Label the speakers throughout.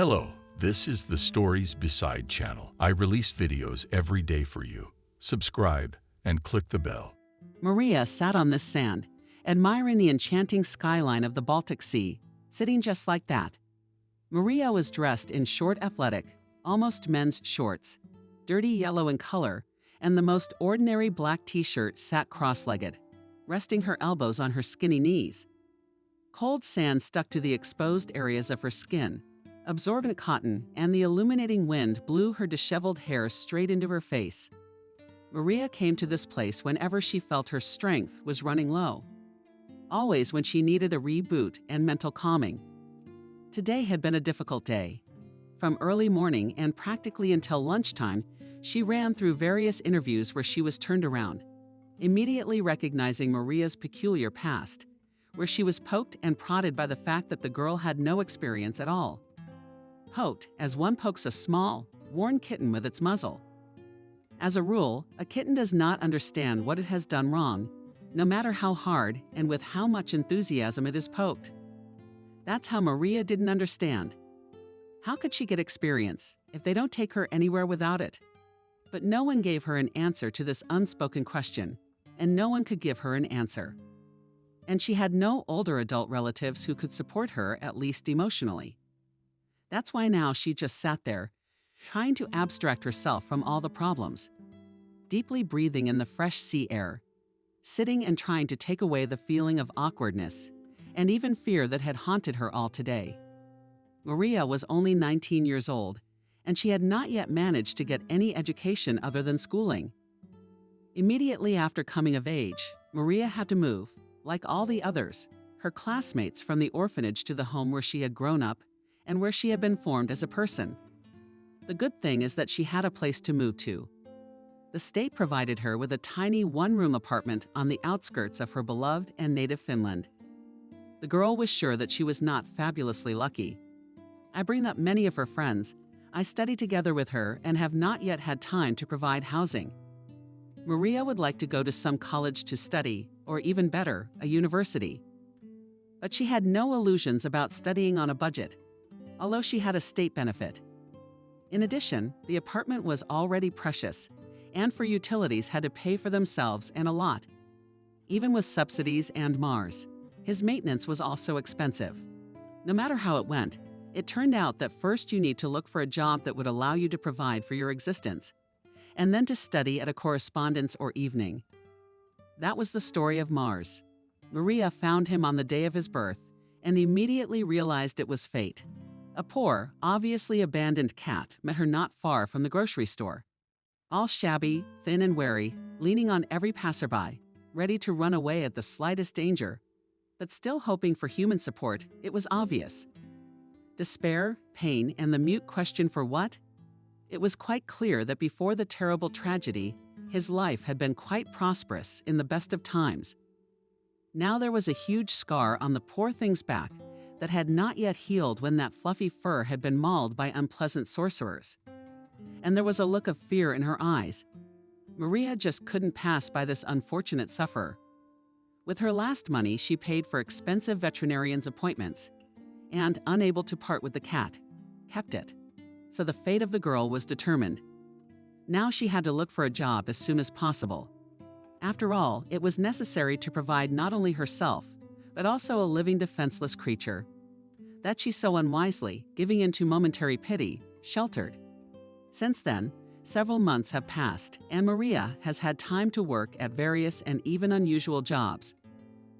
Speaker 1: Hello, this is the Stories Beside channel. I release videos every day for you. Subscribe and click the bell.
Speaker 2: Maria sat on this sand, admiring the enchanting skyline of the Baltic Sea, sitting just like that. Maria was dressed in short athletic, almost men's shorts, dirty yellow in color, and the most ordinary black t-shirt sat cross-legged, resting her elbows on her skinny knees. Cold sand stuck to the exposed areas of her skin, absorbent cotton, and the illuminating wind blew her disheveled hair straight into her face. Maria came to this place whenever she felt her strength was running low, always when she needed a reboot and mental calming. Today had been a difficult day. From early morning and practically until lunchtime, she ran through various interviews where she was turned around, immediately recognizing Maria's peculiar past, where she was poked and prodded by the fact that the girl had no experience at all. Poked as one pokes a small, worn kitten with its muzzle. As a rule, a kitten does not understand what it has done wrong, no matter how hard and with how much enthusiasm it is poked. That's how Maria didn't understand. How could she get experience if they don't take her anywhere without it? But no one gave her an answer to this unspoken question, and no one could give her an answer. And she had no older adult relatives who could support her, at least emotionally. That's why now she just sat there, trying to abstract herself from all the problems, deeply breathing in the fresh sea air, sitting and trying to take away the feeling of awkwardness and even fear that had haunted her all today. Maria was only 19 years old, and she had not yet managed to get any education other than schooling. Immediately after coming of age, Maria had to move, like all the others, her classmates, from the orphanage to the home where she had grown up and where she had been formed as a person. The good thing is that she had a place to move to. The state provided her with a tiny one-room apartment on the outskirts of her beloved and native Finland. The girl was sure that she was not fabulously lucky. I bring up many of her friends. I study together with her and have not yet had time to provide housing. Maria would like to go to some college to study, or even better, a university. But she had no illusions about studying on a budget, although she had a state benefit. In addition, the apartment was already precious, and for utilities had to pay for themselves and a lot. Even with subsidies and Mars, his maintenance was also expensive. No matter how it went, it turned out that first you need to look for a job that would allow you to provide for your existence, and then to study at a correspondence or evening. That was the story of Mars. Maria found him on the day of his birth and immediately realized it was fate. A poor, obviously abandoned cat met her not far from the grocery store. All shabby, thin and wary, leaning on every passerby, ready to run away at the slightest danger, but still hoping for human support, it was obvious. Despair, pain, and the mute question for what? It was quite clear that before the terrible tragedy, his life had been quite prosperous in the best of times. Now there was a huge scar on the poor thing's back that had not yet healed when that fluffy fur had been mauled by unpleasant sorcerers. And there was a look of fear in her eyes. Maria just couldn't pass by this unfortunate sufferer. With her last money, she paid for expensive veterinarian's appointments, and, unable to part with the cat, kept it. So the fate of the girl was determined. Now she had to look for a job as soon as possible. After all, it was necessary to provide not only herself, but also a living defenseless creature that she so unwisely, giving in to momentary pity, sheltered. Since then, several months have passed, and Maria has had time to work at various and even unusual jobs.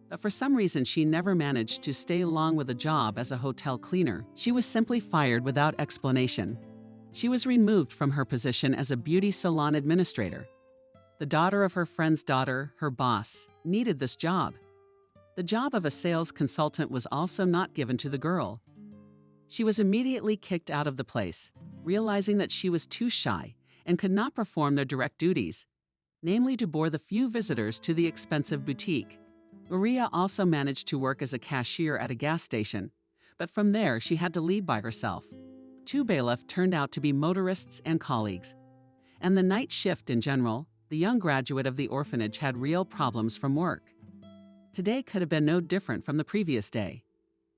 Speaker 2: But for some reason, she never managed to stay long with a job as a hotel cleaner. She was simply fired without explanation. She was removed from her position as a beauty salon administrator. The daughter of her friend's daughter, her boss, needed this job. The job of a sales consultant was also not given to the girl. She was immediately kicked out of the place, realizing that she was too shy and could not perform their direct duties, namely to bore the few visitors to the expensive boutique. Maria also managed to work as a cashier at a gas station, but from there she had to leave by herself. Two bailiffs turned out to be motorists and colleagues. And the night shift in general, the young graduate of the orphanage had real problems from work. Today could have been no different from the previous day.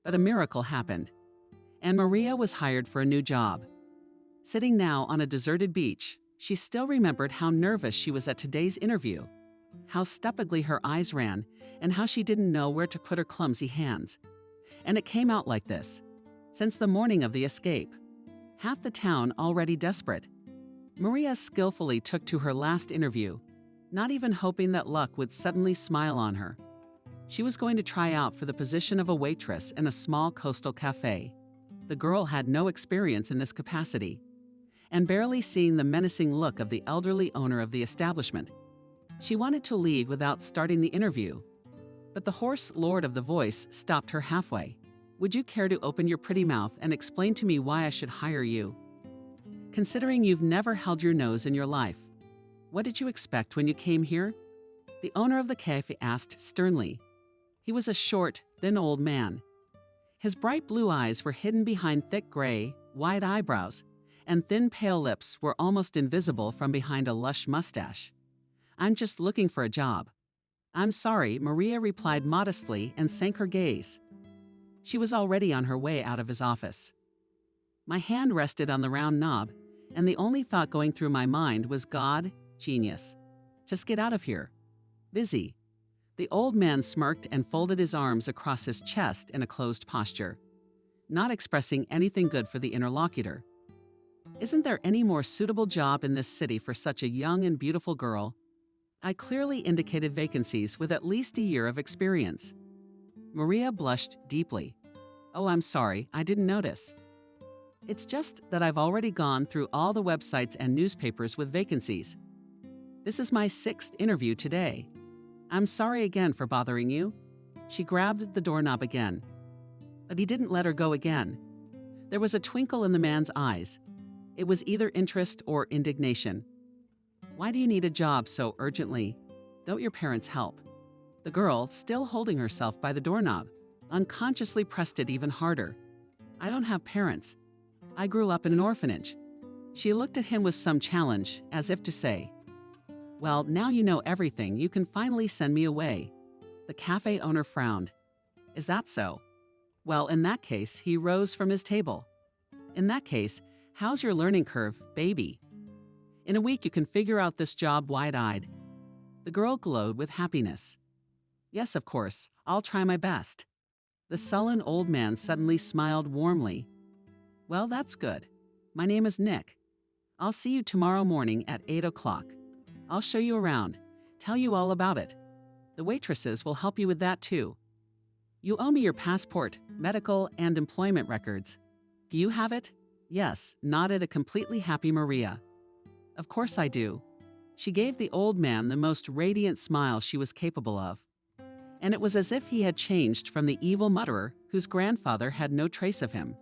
Speaker 2: But a miracle happened. and Maria was hired for a new job. Sitting now on a deserted beach, she still remembered how nervous she was at today's interview, how stupidly her eyes ran, and how she didn't know where to put her clumsy hands. And it came out like this. Since the morning of the escape, half the town already desperate, Maria skillfully took to her last interview, not even hoping that luck would suddenly smile on her. She was going to try out for the position of a waitress in a small coastal cafe. The girl had no experience in this capacity, and barely seeing the menacing look of the elderly owner of the establishment, she wanted to leave without starting the interview. But the hoarse lord of the voice stopped her halfway. "Would you care to open your pretty mouth and explain to me why I should hire you? Considering you've never held your nose in your life, what did you expect when you came here?" The owner of the cafe asked sternly. He was a short, thin old man. His bright blue eyes were hidden behind thick gray, wide eyebrows, and thin pale lips were almost invisible from behind a lush mustache. "I'm just looking for a job." "I'm sorry," Maria replied modestly and sank her gaze. She was already on her way out of his office. My hand rested on the round knob, and the only thought going through my mind was God, genius. Just get out of here. Busy. The old man smirked and folded his arms across his chest in a closed posture, not expressing anything good for the interlocutor. Isn't there any more suitable job in this city for such a young and beautiful girl? I clearly indicated vacancies with at least a year of experience. Maria blushed deeply. "Oh, I'm sorry, I didn't notice. It's just that I've already gone through all the websites and newspapers with vacancies. This is my 6th interview today. I'm sorry again for bothering you." She grabbed the doorknob again. But he didn't let her go again. There was a twinkle in the man's eyes. It was either interest or indignation. "Why do you need a job so urgently? Don't your parents help?" The girl, still holding herself by the doorknob, unconsciously pressed it even harder. "I don't have parents. I grew up in an orphanage." She looked at him with some challenge, as if to say, "Well, now you know everything, you can finally send me away." The cafe owner frowned. "Is that so? Well, in that case," he rose from his table. "In that case, how's your learning curve, baby? In a week you can figure out this job wide-eyed." The girl glowed with happiness. "Yes, of course, I'll try my best." The sullen old man suddenly smiled warmly. "Well, that's good. My name is Nick. I'll see you tomorrow morning at 8 o'clock. I'll show you around, tell you all about it. The waitresses will help you with that too. You owe me your passport, medical, and employment records. Do you have it?" "Yes," nodded a completely happy Maria. "Of course I do." She gave the old man the most radiant smile she was capable of. And it was as if he had changed from the evil mutterer whose grandfather had no trace of him.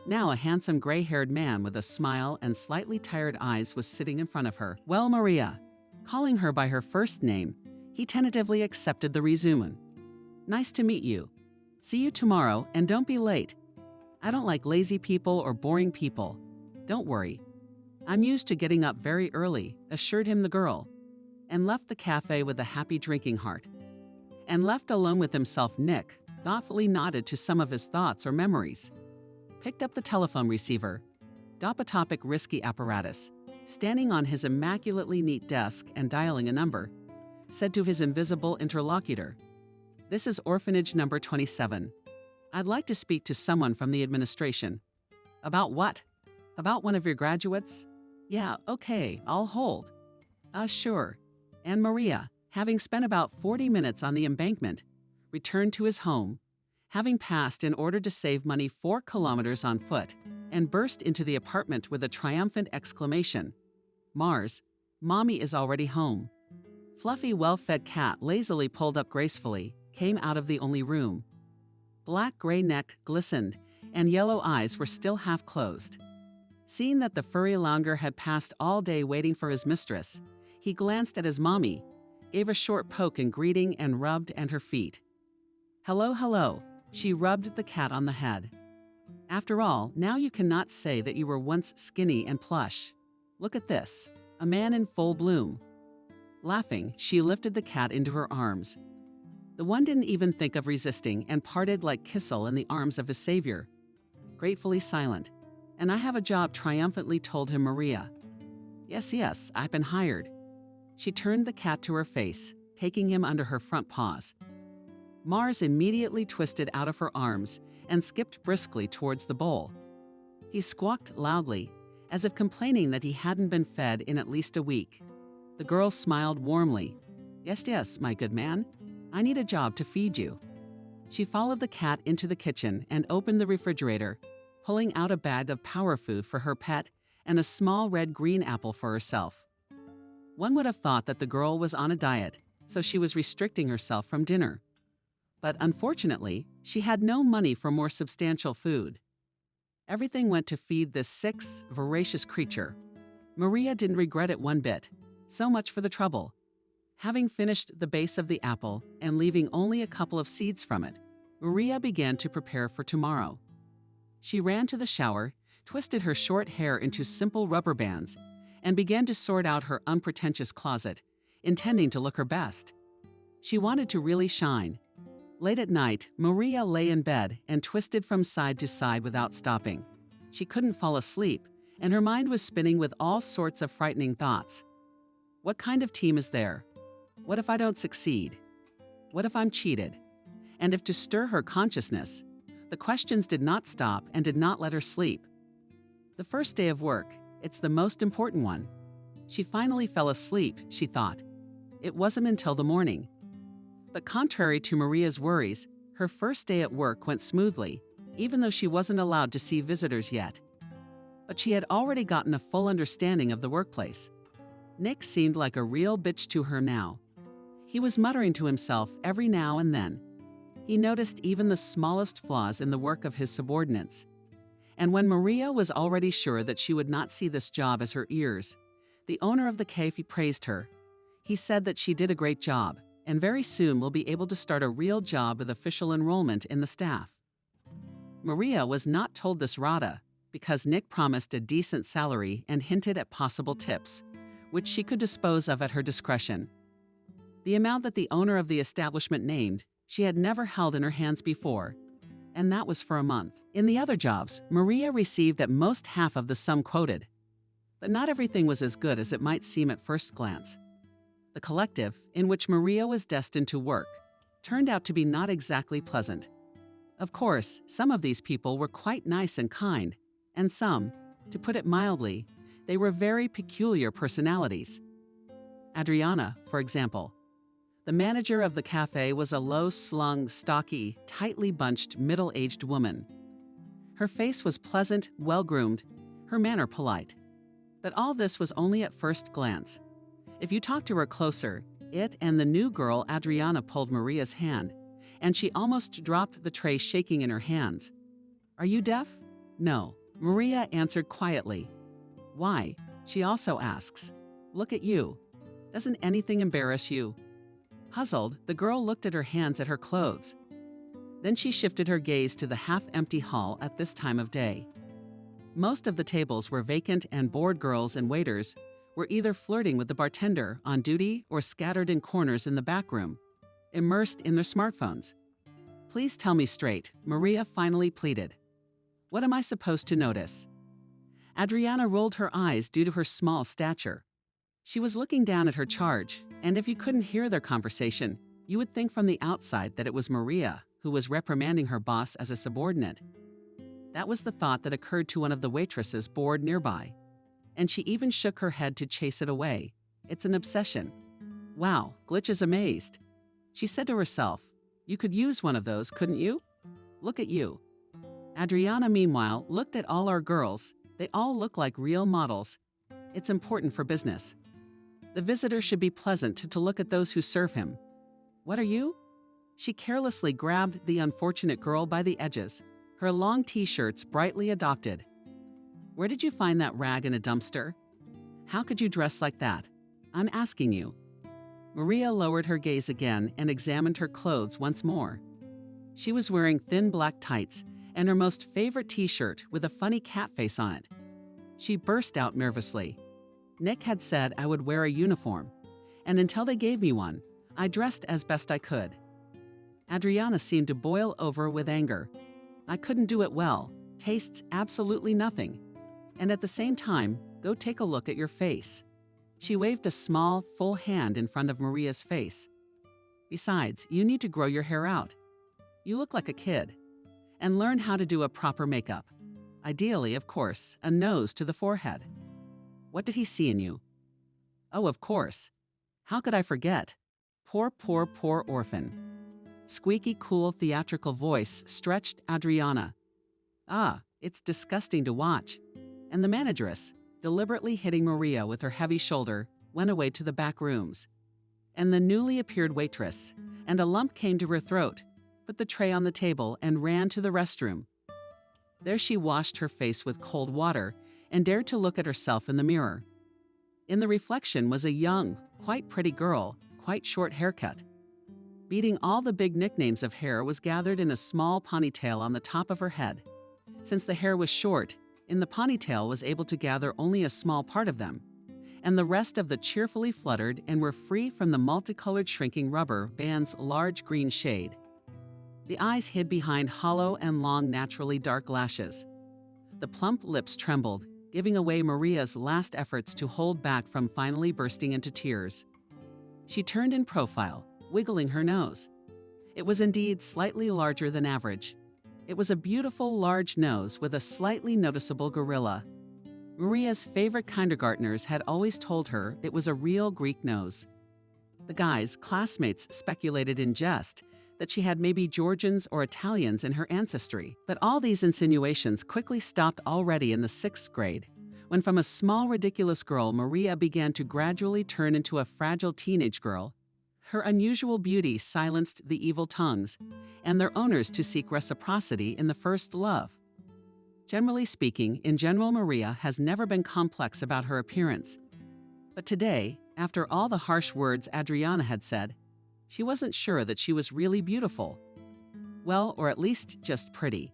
Speaker 2: Now a handsome gray-haired man with a smile and slightly tired eyes was sitting in front of her. "Well, Maria," calling her by her first name, he tentatively accepted the resume. "Nice to meet you. See you tomorrow, and don't be late. I don't like lazy people or boring people. Don't worry. I'm used to getting up very early," assured him the girl, and left the cafe with a happy drinking heart. And left alone with himself, Nick thoughtfully nodded to some of his thoughts or memories, picked up the telephone receiver, Dopatopic risky apparatus, standing on his immaculately neat desk and dialing a number, said to his invisible interlocutor, "This is orphanage number 27. I'd like to speak to someone from the administration." "About what? About one of your graduates?" "Yeah, okay, I'll hold." Sure." And Maria, having spent about 40 minutes on the embankment, returned to his home, having passed in order to save money 4 kilometers on foot, and burst into the apartment with a triumphant exclamation. "Mars, Mommy is already home." Fluffy, well-fed cat lazily pulled up gracefully, came out of the only room. Black gray neck glistened, and yellow eyes were still half closed. Seeing that the furry lounger had passed all day waiting for his mistress, he glanced at his mommy, gave a short poke in greeting and rubbed at her feet. "Hello, hello," she rubbed the cat on the head. "After all, now you cannot say that you were once skinny and plush. Look at this, a man in full bloom." Laughing, she lifted the cat into her arms. The one didn't even think of resisting and parted like Kissel in the arms of his savior. gratefully silent. "And I have a job," triumphantly told him Maria. Yes, I've been hired." She turned the cat to her face, taking him under her front paws. Mars immediately twisted out of her arms and skipped briskly towards the bowl. He squawked loudly, as if complaining that he hadn't been fed in at least a week. The girl smiled warmly. Yes, my good man. I need a job to feed you." She followed the cat into the kitchen and opened the refrigerator, pulling out a bag of power food for her pet and a small red-green apple for herself. One would have thought that the girl was on a diet, so she was restricting herself from dinner. But unfortunately, she had no money for more substantial food. Everything went to feed this sick, voracious creature. Maria didn't regret it one bit. So much for the trouble. Having finished the base of the apple and leaving only a couple of seeds from it, Maria began to prepare for tomorrow. She ran to the shower, twisted her short hair into simple rubber bands, and began to sort out her unpretentious closet, intending to look her best. She wanted to really shine. Late at night, Maria lay in bed and twisted from side to side without stopping. She couldn't fall asleep, and her mind was spinning with all sorts of frightening thoughts. What kind of team is there? What if I don't succeed? What if I'm cheated? And if to stir her consciousness, the questions did not stop and did not let her sleep. The first day of work, it's the most important one. She finally fell asleep, she thought. It wasn't until the morning. But contrary to Maria's worries, her first day at work went smoothly, even though she wasn't allowed to see visitors yet. But she had already gotten a full understanding of the workplace. Nick seemed like a real bitch to her now. He was muttering to himself every now and then. He noticed even the smallest flaws in the work of his subordinates. And when Maria was already sure that she would not see this job as her ears, the owner of the cafe praised her. He said that she did a great job, and very soon will be able to start a real job with official enrollment in the staff. Maria was not told this rata because Nick promised a decent salary and hinted at possible tips, which she could dispose of at her discretion. The amount that the owner of the establishment named, she had never held in her hands before, and that was for a month. In the other jobs, Maria received at most half of the sum quoted. But not everything was as good as it might seem at first glance. The collective, in which Maria was destined to work, turned out to be not exactly pleasant. Of course, some of these people were quite nice and kind, and some, to put it mildly, they were very peculiar personalities. Adriana, for example. The manager of the cafe was a low-slung, stocky, tightly bunched, middle-aged woman. Her face was pleasant, well-groomed, her manner polite. But all this was only at first glance. If you talked to her closer, it and the new girl Adriana pulled Maria's hand, and she almost dropped the tray shaking in her hands. "Are you deaf?" "No," Maria answered quietly. "Why?" she also asks. "Look at you. Doesn't anything embarrass you?" Puzzled, the girl looked at her hands at her clothes. Then she shifted her gaze to the half-empty hall at this time of day. Most of the tables were vacant, and bored girls and waiters were either flirting with the bartender on duty or scattered in corners in the back room, immersed in their smartphones. "Please tell me straight," Maria finally pleaded. "What am I supposed to notice?" Adriana rolled her eyes due to her small stature. She was looking down at her charge, and if you couldn't hear their conversation, you would think from the outside that it was Maria who was reprimanding her boss as a subordinate. That was the thought that occurred to one of the waitresses bored nearby, and she even shook her head to chase it away. It's an obsession. "Wow, Glitch is amazed." She said to herself, "You could use one of those, couldn't you? Look at you." Adriana, meanwhile, looked at all our girls. They all look like real models. It's important for business. The visitor should be pleasant to look at those who serve him. "What are you?" She carelessly grabbed the unfortunate girl by the edges, her long t-shirts brightly adopted. "Where did you find that rag in a dumpster? How could you dress like that? I'm asking you." Maria lowered her gaze again and examined her clothes once more. She was wearing thin black tights and her most favorite t-shirt with a funny cat face on it. She burst out nervously. "Nick had said I would wear a uniform, and until they gave me one, I dressed as best I could." Adriana seemed to boil over with anger. "I couldn't do it well. tastes absolutely nothing. And at the same time, go take a look at your face. She waved a small, full hand in front of Maria's face. Besides, you need to grow your hair out. You look like a kid. And learn how to do a proper makeup. Ideally, of course, a nose to the forehead. What did he see in you? Oh, of course. How could I forget? Poor, poor, poor orphan. Squeaky, cool, theatrical voice stretched Adriana. Ah, it's disgusting to watch. And the manageress, deliberately hitting Maria with her heavy shoulder, went away to the back rooms. And the newly appeared waitress, and a lump came to her throat, put the tray on the table and ran to the restroom. There she washed her face with cold water and dared to look at herself in the mirror. In the reflection was a young, quite pretty girl, quite short haircut. Beating all the big nicknames of hair was gathered in a small ponytail on the top of her head. Since the hair was short, in the ponytail was able to gather only a small part of them, and the rest of the cheerfully fluttered and were free from the multicolored shrinking rubber band's large green shade. The eyes hid behind hollow and long naturally dark lashes. The plump lips trembled, giving away Maria's last efforts to hold back from finally bursting into tears. She turned in profile, wiggling her nose. It was indeed slightly larger than average. It was a beautiful large nose with a slightly noticeable gorilla. Maria's favorite kindergartners had always told her it was a real Greek nose. The guys, classmates, speculated in jest that she had maybe Georgians or Italians in her ancestry. But all these insinuations quickly stopped already in the 6th grade, when from a small, ridiculous girl, Maria began to gradually turn into a fragile teenage girl. Her unusual beauty silenced the evil tongues, and their owners to seek reciprocity in the first love. Generally speaking, in general, Maria has never been complex about her appearance. But today, after all the harsh words Adriana had said, she wasn't sure that she was really beautiful. Well, or at least just pretty.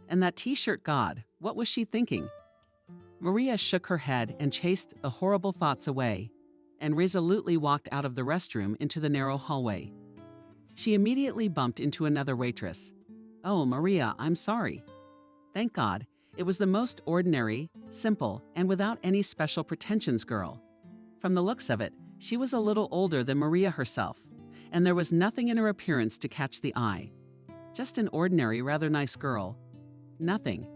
Speaker 2: And that t-shirt god, what was she thinking? Maria shook her head and chased the horrible thoughts away, and resolutely walked out of the restroom into the narrow hallway. She immediately bumped into another waitress. Oh, Maria, I'm sorry. Thank God, it was the most ordinary, simple, and without any special pretensions girl. From the looks of it, she was a little older than Maria herself, and there was nothing in her appearance to catch the eye. Just an ordinary, rather nice girl. Nothing.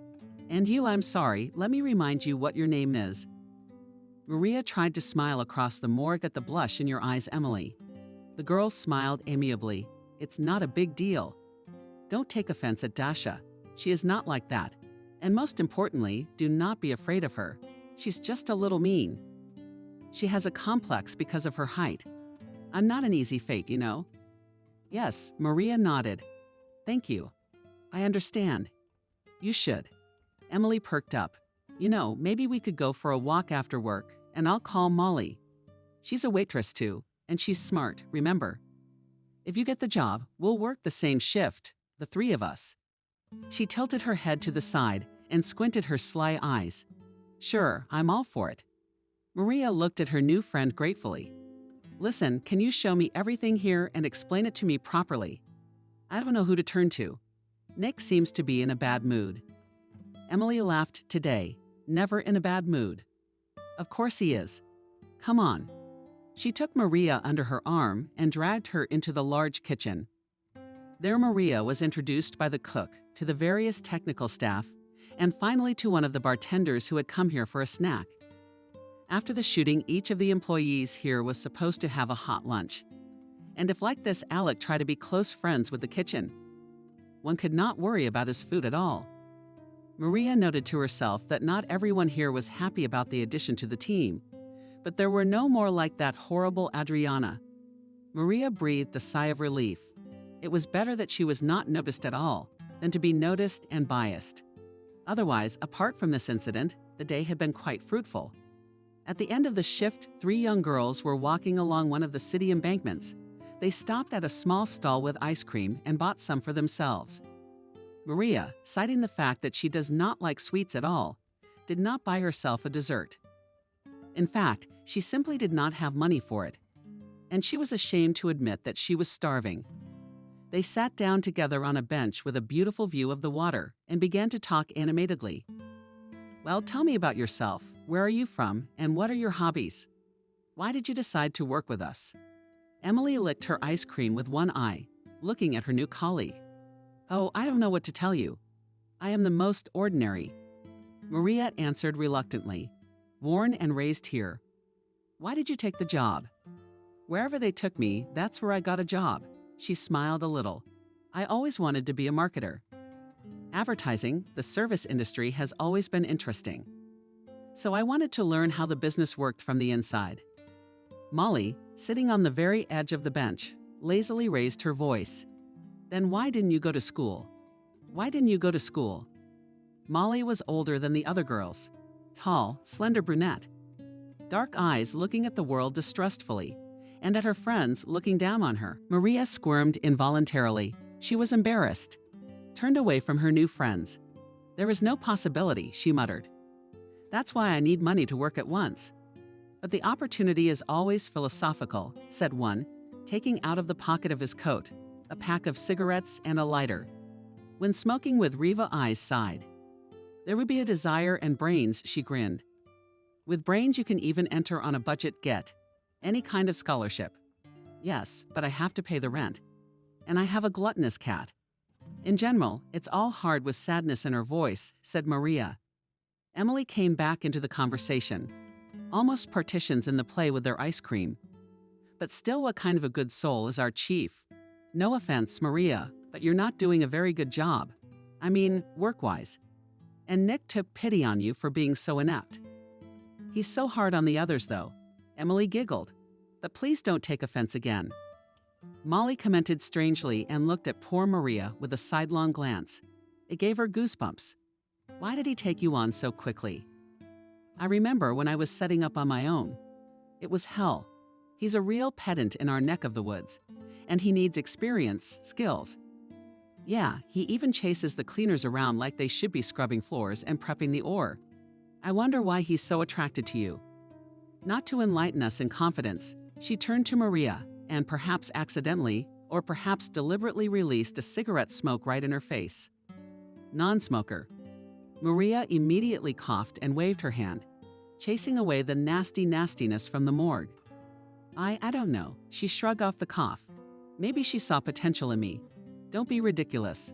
Speaker 2: And you, I'm sorry, let me remind you what your name is. Maria tried to smile across the morgue at the blush in your eyes, Emily. The girl smiled amiably. It's not a big deal. Don't take offense at Dasha. She is not like that. And most importantly, do not be afraid of her. She's just a little mean. She has a complex because of her height. I'm not an easy fate, you know. Yes, Maria nodded. Thank you. I understand. You should. Emily perked up. You know, maybe we could go for a walk after work, and I'll call Molly. She's a waitress too, and she's smart, remember. If you get the job, we'll work the same shift, the 3 of us. She tilted her head to the side and squinted her sly eyes. Sure, I'm all for it. Maria looked at her new friend gratefully. Listen, can you show me everything here and explain it to me properly? I don't know who to turn to. Nick seems to be in a bad mood. Emily laughed today, never in a bad mood. Of course he is. Come on. She took Maria under her arm and dragged her into the large kitchen. There Maria was introduced by the cook to the various technical staff and finally to one of the bartenders who had come here for a snack. After the shooting, each of the employees here was supposed to have a hot lunch. And if like this, Alec tried to be close friends with the kitchen, one could not worry about his food at all. Maria noted to herself that not everyone here was happy about the addition to the team, but there were no more like that horrible Adriana. Maria breathed a sigh of relief. It was better that she was not noticed at all than to be noticed and biased. Otherwise, apart from this incident, the day had been quite fruitful. At the end of the shift, 3 young girls were walking along one of the city embankments. They stopped at a small stall with ice cream and bought some for themselves. Maria, citing the fact that she does not like sweets at all, did not buy herself a dessert. In fact, she simply did not have money for it, and she was ashamed to admit that she was starving. They sat down together on a bench with a beautiful view of the water and began to talk animatedly. Well, tell me about yourself. Where are you from, and what are your hobbies? Why did you decide to work with us? Emily licked her ice cream with one eye, looking at her new colleague. Oh, I don't know what to tell you. I am the most ordinary. Maria answered reluctantly. Born and raised here. Why did you take the job? Wherever they took me, that's where I got a job. She smiled a little. I always wanted to be a marketer. Advertising, the service industry, has always been interesting. So I wanted to learn how the business worked from the inside. Molly, sitting on the very edge of the bench, lazily raised her voice. Then why didn't you go to school? Why didn't you go to school? Molly was older than the other girls. Tall, slender brunette. Dark eyes looking at the world distrustfully, and at her friends looking down on her. Maria squirmed involuntarily. She was embarrassed. Turned away from her new friends. There is no possibility, she muttered. That's why I need money to work at once. But the opportunity is always philosophical, said one, taking out of the pocket of his coat a pack of cigarettes and a lighter. When smoking with Riva, eyes sighed. There would be a desire and brains, she grinned. With brains you can even enter on a budget get any kind of scholarship. Yes, but I have to pay the rent. And I have a gluttonous cat. In general, it's all hard with sadness in her voice, said Maria. Emily came back into the conversation. Almost partitions in the play with their ice cream. But still, what kind of a good soul is our chief? No offense, Maria, but you're not doing a very good job. I mean, work-wise. And Nick took pity on you for being so inept. He's so hard on the others, though. Emily giggled. But please don't take offense again. Molly commented strangely and looked at poor Maria with a sidelong glance. It gave her goosebumps. Why did he take you on so quickly? I remember when I was setting up on my own. It was hell. He's a real pedant in our neck of the woods, and he needs experience, skills. Yeah, he even chases the cleaners around like they should be scrubbing floors and prepping the ore. I wonder why he's so attracted to you. Not to enlighten us in confidence, she turned to Maria and perhaps accidentally, or perhaps deliberately released a cigarette smoke right in her face. Non-smoker. Maria immediately coughed and waved her hand, chasing away the nasty nastiness from the morgue. I don't know. She shrugged off the cough. Maybe she saw potential in me. Don't be ridiculous.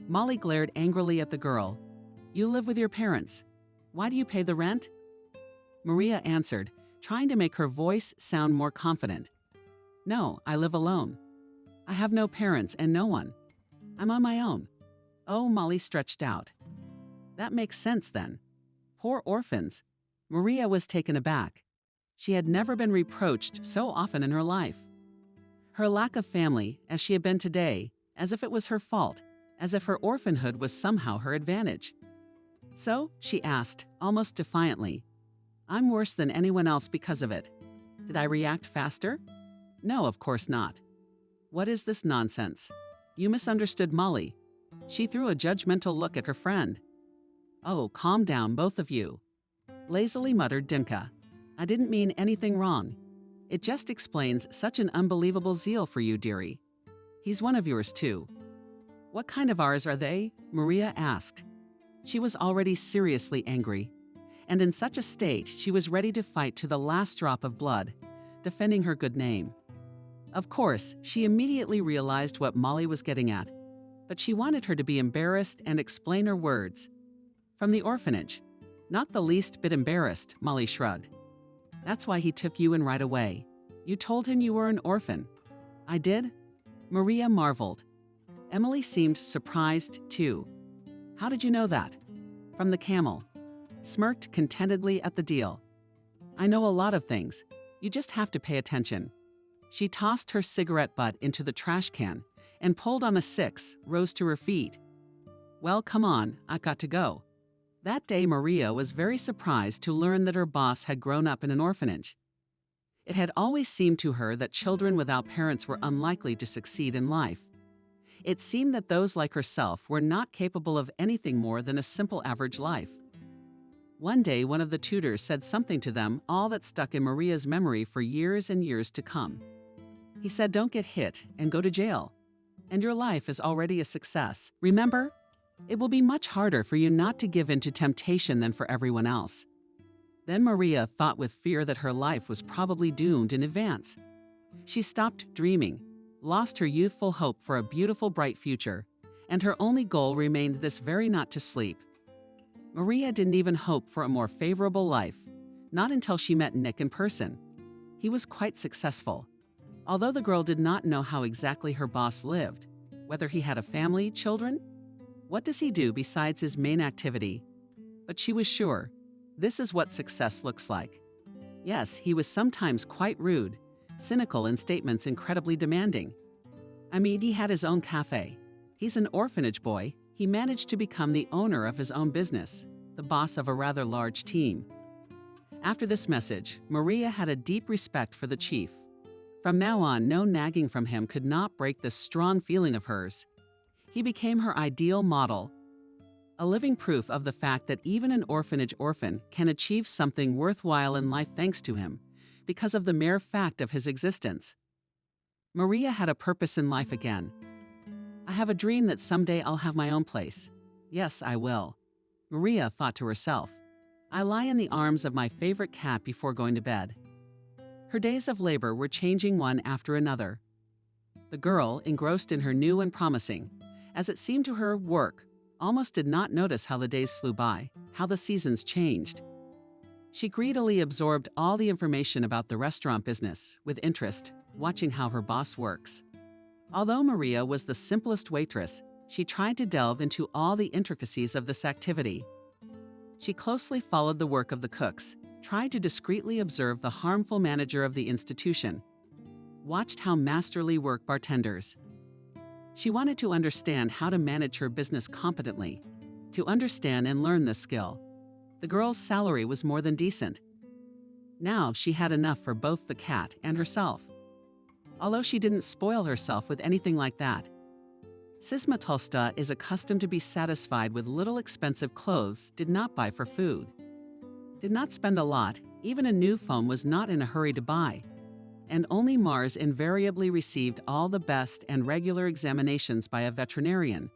Speaker 2: Molly glared angrily at the girl. You live with your parents. Why do you pay the rent? Maria answered, trying to make her voice sound more confident. No, I live alone. I have no parents and no one. I'm on my own. Oh, Molly stretched out. That makes sense then. Poor orphans. Maria was taken aback. She had never been reproached so often in her life. Her lack of family, as she had been today, as if it was her fault, as if her orphanhood was somehow her advantage. So, she asked, almost defiantly, I'm worse than anyone else because of it. Did I react faster? No, of course not. What is this nonsense? You misunderstood Molly. She threw a judgmental look at her friend. Oh, calm down, both of you. Lazily muttered Dimka. I didn't mean anything wrong. It just explains such an unbelievable zeal for you, dearie. He's one of yours, too. What kind of ours are they? Maria asked. She was already seriously angry, and in such a state she was ready to fight to the last drop of blood, defending her good name. Of course, she immediately realized what Molly was getting at, but she wanted her to be embarrassed and explain her words. From the orphanage. Not the least bit embarrassed, Molly shrugged. That's why he took you in right away. You told him you were an orphan. I did? Maria marveled. Emily seemed surprised, too. How did you know that? From the camel. Smirked contentedly at the deal. I know a lot of things. You just have to pay attention. She tossed her cigarette butt into the trash can and pulled on a 6, rose to her feet. Well, come on, I've got to go. That day, Maria was very surprised to learn that her boss had grown up in an orphanage. It had always seemed to her that children without parents were unlikely to succeed in life. It seemed that those like herself were not capable of anything more than a simple average life. One day, one of the tutors said something to them, all that stuck in Maria's memory for years and years to come. He said, don't get hit and go to jail. and your life is already a success. Remember, it will be much harder for you not to give in to temptation than for everyone else. Then Maria thought with fear that her life was probably doomed in advance. She stopped dreaming, lost her youthful hope for a beautiful, bright future, and her only goal remained this very not to sleep. Maria didn't even hope for a more favorable life, not until she met Nick in person. He was quite successful. Although the girl did not know how exactly her boss lived, whether he had a family, children, what does he do besides his main activity? But she was sure, this is what success looks like. Yes, he was sometimes quite rude, cynical in statements, incredibly demanding. I mean, he had his own cafe. He's an orphanage boy. He managed to become the owner of his own business, the boss of a rather large team. After this message, Maria had a deep respect for the chief. From now on, no nagging from him could not break this strong feeling of hers. He became her ideal model, a living proof of the fact that even an orphanage orphan can achieve something worthwhile in life thanks to him, because of the mere fact of his existence. Maria had a purpose in life again. I have a dream that someday I'll have my own place. Yes, I will. Maria thought to herself. I lie in the arms of my favorite cat before going to bed. Her days of labor were changing one after another. The girl, engrossed in her new and promising, as it seemed to her, work, almost did not notice how the days flew by, how the seasons changed. She greedily absorbed all the information about the restaurant business, with interest, watching how her boss works. Although Maria was the simplest waitress, she tried to delve into all the intricacies of this activity. She closely followed the work of the cooks, tried to discreetly observe the harmful manager of the institution, watched how masterly work bartenders. She wanted to understand how to manage her business competently, to understand and learn this skill. The girl's salary was more than decent. Now she had enough for both the cat and herself. Although she didn't spoil herself with anything like that. Sisma Tolsta is accustomed to be satisfied with little expensive clothes, did not buy for food. Did not spend a lot, even a new phone was not in a hurry to buy. And only Mars invariably received all the best and regular examinations by a veterinarian.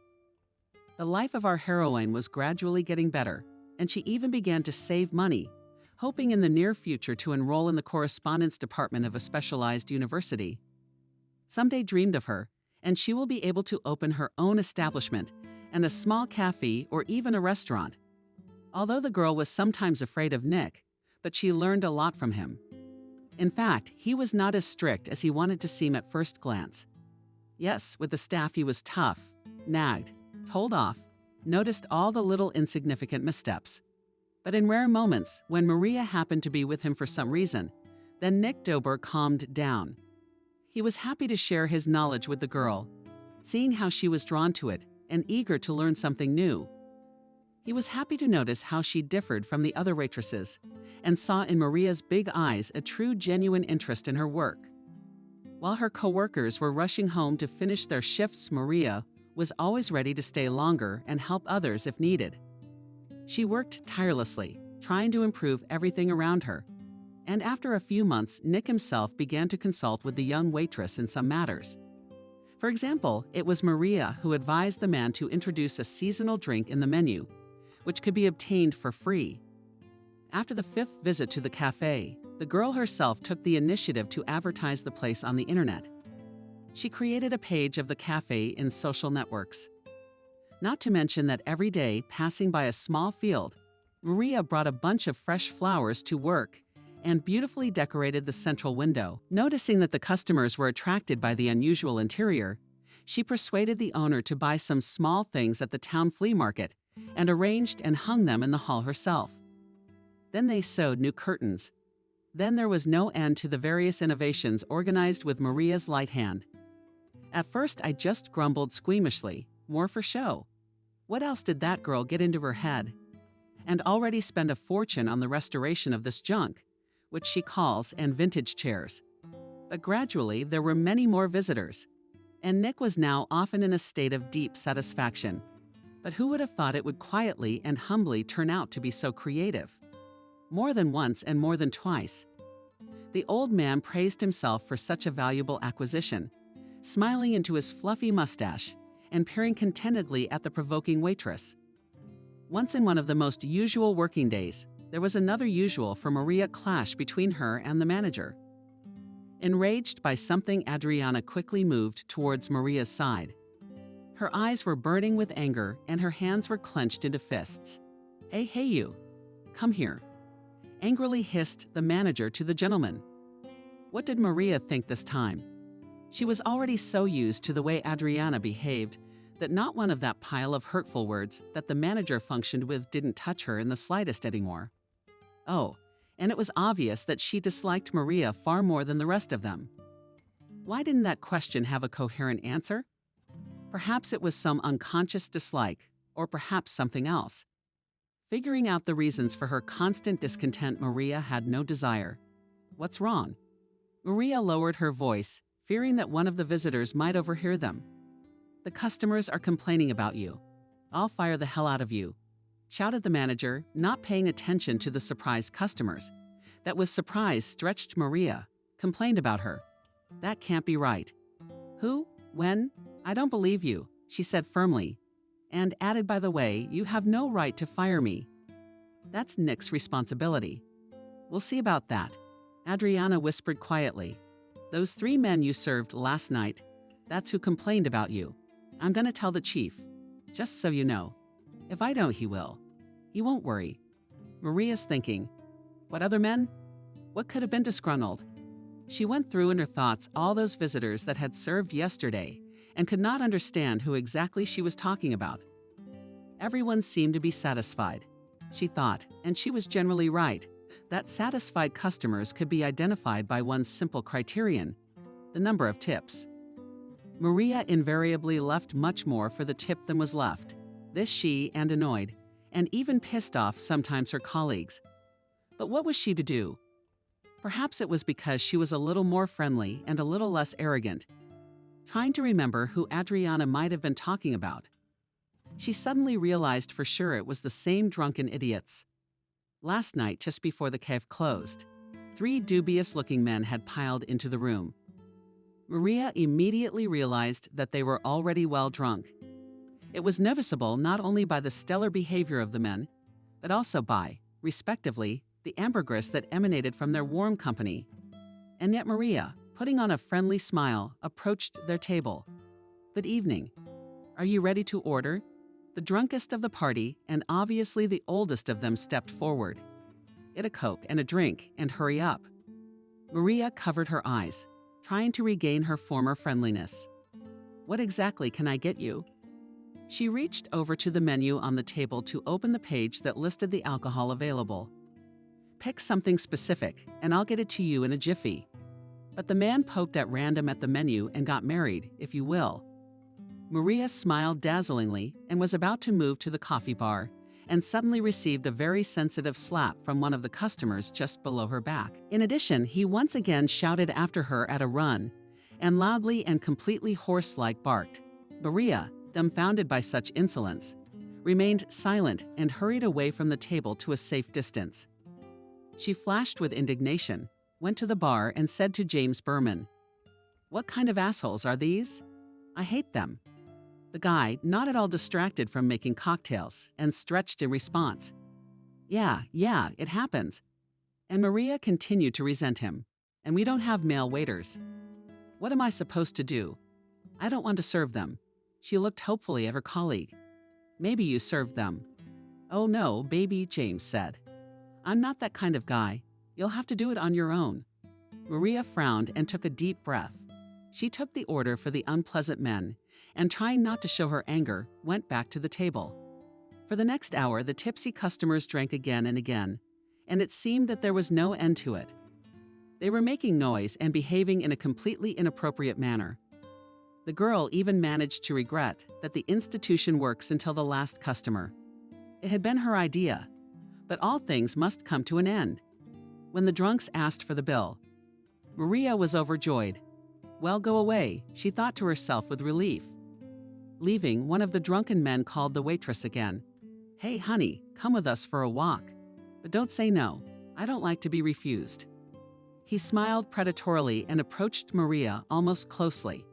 Speaker 2: The life of our heroine was gradually getting better, and she even began to save money, hoping in the near future to enroll in the correspondence department of a specialized university. Someday dreamed of her, and she will be able to open her own establishment and a small cafe or even a restaurant. Although the girl was sometimes afraid of Nick, but she learned a lot from him. In fact, he was not as strict as he wanted to seem at first glance. Yes, with the staff he was tough, nagged, told off, noticed all the little insignificant missteps. But in rare moments, when Maria happened to be with him for some reason, then Nick Dober calmed down. He was happy to share his knowledge with the girl, seeing how she was drawn to it and eager to learn something new. He was happy to notice how she differed from the other waitresses and saw in Maria's big eyes a true, genuine interest in her work. While her co-workers were rushing home to finish their shifts, Maria was always ready to stay longer and help others if needed. She worked tirelessly, trying to improve everything around her. And after a few months, Nick himself began to consult with the young waitress in some matters. For example, it was Maria who advised the man to introduce a seasonal drink in the menu, which could be obtained for free. After the 5th visit to the cafe, the girl herself took the initiative to advertise the place on the internet. She created a page of the cafe in social networks. Not to mention that every day, passing by a small field, Maria brought a bunch of fresh flowers to work and beautifully decorated the central window. Noticing that the customers were attracted by the unusual interior, she persuaded the owner to buy some small things at the town flea market and arranged and hung them in the hall herself. Then they sewed new curtains. Then there was no end to the various innovations organized with Maria's light hand. At first, I just grumbled squeamishly, more for show. What else did that girl get into her head? And already spend a fortune on the restoration of this junk, which she calls, and vintage chairs. But gradually, there were many more visitors, and Nick was now often in a state of deep satisfaction. But who would have thought it would quietly and humbly turn out to be so creative? More than once and more than twice. The old man praised himself for such a valuable acquisition, smiling into his fluffy mustache and peering contentedly at the provoking waitress. Once in one of the most usual working days, there was another usual for Maria clash between her and the manager. Enraged by something, Adriana quickly moved towards Maria's side. Her eyes were burning with anger and her hands were clenched into fists. Hey you! Come here!" angrily hissed the manager to the gentleman. What did Maria think this time? She was already so used to the way Adriana behaved that not one of that pile of hurtful words that the manager functioned with didn't touch her in the slightest anymore. Oh, and it was obvious that she disliked Maria far more than the rest of them. Why didn't that question have a coherent answer? Perhaps it was some unconscious dislike, or perhaps something else. Figuring out the reasons for her constant discontent, Maria had no desire. What's wrong? Maria lowered her voice, fearing that one of the visitors might overhear them. The customers are complaining about you. I'll fire the hell out of you, shouted the manager, not paying attention to the surprised customers. That with surprise stretched Maria, complained about her. That can't be right. Who? When? I don't believe you, she said firmly, and added, by the way, you have no right to fire me. That's Nick's responsibility. We'll see about that, Adriana whispered quietly. Those 3 men you served last night, that's who complained about you. I'm gonna tell the chief, just so you know. If I don't, he will. He won't worry. Maria's thinking, what other men? What could have been disgruntled? She went through in her thoughts all those visitors that had served yesterday and could not understand who exactly she was talking about. Everyone seemed to be satisfied, she thought, and she was generally right, that satisfied customers could be identified by one simple criterion: the number of tips. Maria invariably left much more for the tip than was left. This she, and annoyed, and even pissed off sometimes her colleagues. But what was she to do? Perhaps it was because she was a little more friendly and a little less arrogant. Trying to remember who Adriana might have been talking about, she suddenly realized for sure it was the same drunken idiots. Last night, just before the cave closed, 3 dubious-looking men had piled into the room. Maria immediately realized that they were already well drunk. It was noticeable not only by the stellar behavior of the men, but also by, respectively, the ambergris that emanated from their warm company. And yet Maria, putting on a friendly smile, approached their table. Good evening. Are you ready to order? The drunkest of the party, and obviously the oldest of them, stepped forward. Get a Coke and a drink, and hurry up. Maria covered her eyes, trying to regain her former friendliness. What exactly can I get you? She reached over to the menu on the table to open the page that listed the alcohol available. Pick something specific, and I'll get it to you in a jiffy. But the man poked at random at the menu and got married, if you will. Maria smiled dazzlingly and was about to move to the coffee bar, and suddenly received a very sensitive slap from one of the customers just below her back. In addition, he once again shouted after her at a run, and loudly and completely horse-like barked. Maria, dumbfounded by such insolence, remained silent and hurried away from the table to a safe distance. She flashed with indignation, went to the bar and said to James Berman, "What kind of assholes are these? I hate them." The guy, not at all distracted from making cocktails, and stretched in response. Yeah, it happens." And Maria continued to resent him. "And we don't have male waiters. What am I supposed to do? I don't want to serve them." She looked hopefully at her colleague. "Maybe you served them." "Oh no, baby," James said. "I'm not that kind of guy. You'll have to do it on your own." Maria frowned and took a deep breath. She took the order for the unpleasant men, and trying not to show her anger, went back to the table. For the next hour, the tipsy customers drank again and again, and it seemed that there was no end to it. They were making noise and behaving in a completely inappropriate manner. The girl even managed to regret that the institution works until the last customer. It had been her idea, but all things must come to an end. When the drunks asked for the bill, Maria was overjoyed. Well, go away, she thought to herself with relief. Leaving, one of the drunken men called the waitress again. "Hey, honey, come with us for a walk. But don't say no. I don't like to be refused." He smiled predatorily and approached Maria almost closely.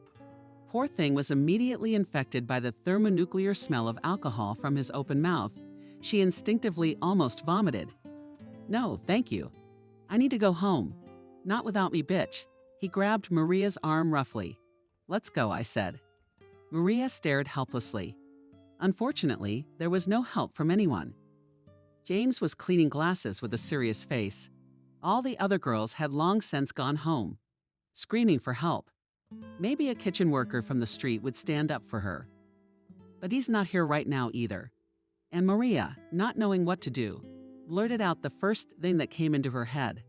Speaker 2: Poor thing was immediately infected by the thermonuclear smell of alcohol from his open mouth. She instinctively almost vomited. "No, thank you. I need to go home." "Not without me, bitch." He grabbed Maria's arm roughly. "Let's go," I said. Maria stared helplessly. Unfortunately, there was no help from anyone. James was cleaning glasses with a serious face. All the other girls had long since gone home, screaming for help. Maybe a kitchen worker from the street would stand up for her. But he's not here right now either. And Maria, not knowing what to do, blurted out the first thing that came into her head.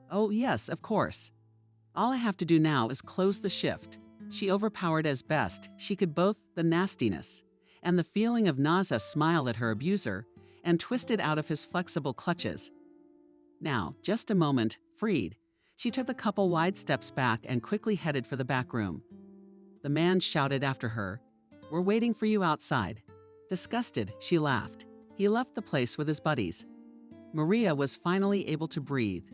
Speaker 2: "Oh, yes, of course. All I have to do now is close the shift." She overpowered as best she could both the nastiness and the feeling of nausea smile at her abuser and twisted out of his flexible clutches. Now, just a moment, freed, she took a couple wide steps back and quickly headed for the back room. The man shouted after her, "We're waiting for you outside." Disgusted, she laughed. He left the place with his buddies. Maria was finally able to breathe.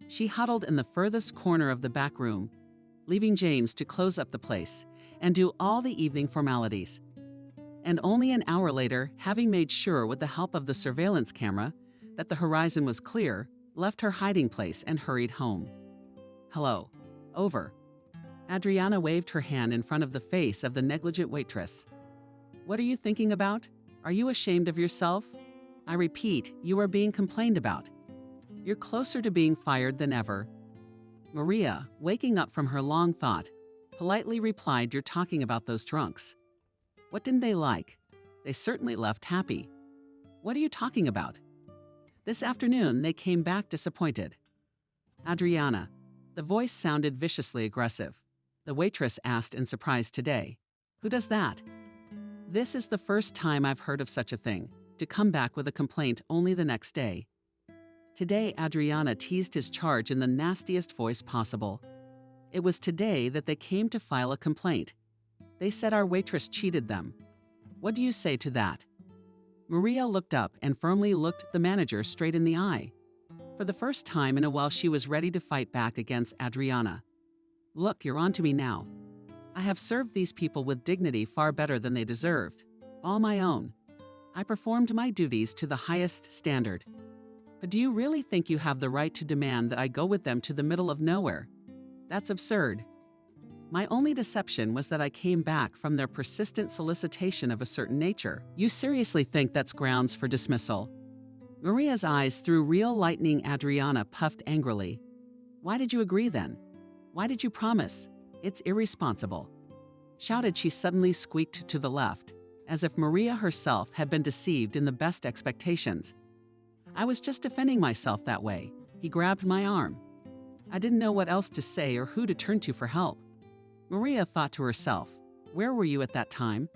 Speaker 2: She huddled in the furthest corner of the back room, leaving James to close up the place and do all the evening formalities. And only an hour later, having made sure with the help of the surveillance camera that the horizon was clear, left her hiding place and hurried home. "Hello. Over." Adriana waved her hand in front of the face of the negligent waitress. "What are you thinking about? Are you ashamed of yourself? I repeat, you are being complained about. You're closer to being fired than ever." Maria, waking up from her long thought, politely replied, "You're talking about those drunks. What didn't they like? They certainly left happy." "What are you talking about?" "This afternoon, they came back disappointed." "Adriana." The voice sounded viciously aggressive. The waitress asked in surprise today. "Who does that?" "This is the first time I've heard of such a thing, to come back with a complaint only the next day." Today, Adriana teased his charge in the nastiest voice possible. It was today that they came to file a complaint. They said our waitress cheated them. What do you say to that? Maria looked up and firmly looked the manager straight in the eye. For the first time in a while, she was ready to fight back against Adriana. "Look, you're on to me now. I have served these people with dignity far better than they deserved. All my own. I performed my duties to the highest standard. But do you really think you have the right to demand that I go with them to the middle of nowhere? That's absurd. My only deception was that I came back from their persistent solicitation of a certain nature. You seriously think that's grounds for dismissal?" Maria's eyes through real lightning. Adriana puffed angrily. "Why did you agree then? Why did you promise? It's irresponsible." Shouted, she suddenly squeaked to the left, as if Maria herself had been deceived in the best expectations. "I was just defending myself that way." He grabbed my arm. I didn't know what else to say or who to turn to for help. Maria thought to herself, "Where were you at that time?"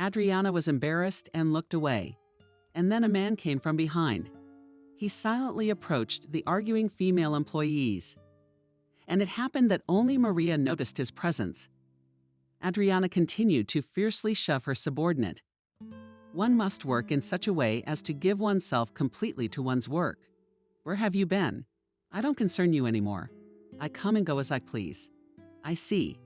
Speaker 2: Adriana was embarrassed and looked away. And then a man came from behind. He silently approached the arguing female employees. And it happened that only Maria noticed his presence. Adriana continued to fiercely shove her subordinate. One must work in such a way as to give oneself completely to one's work. Where have you been? I don't concern you anymore. I come and go as I please. I see.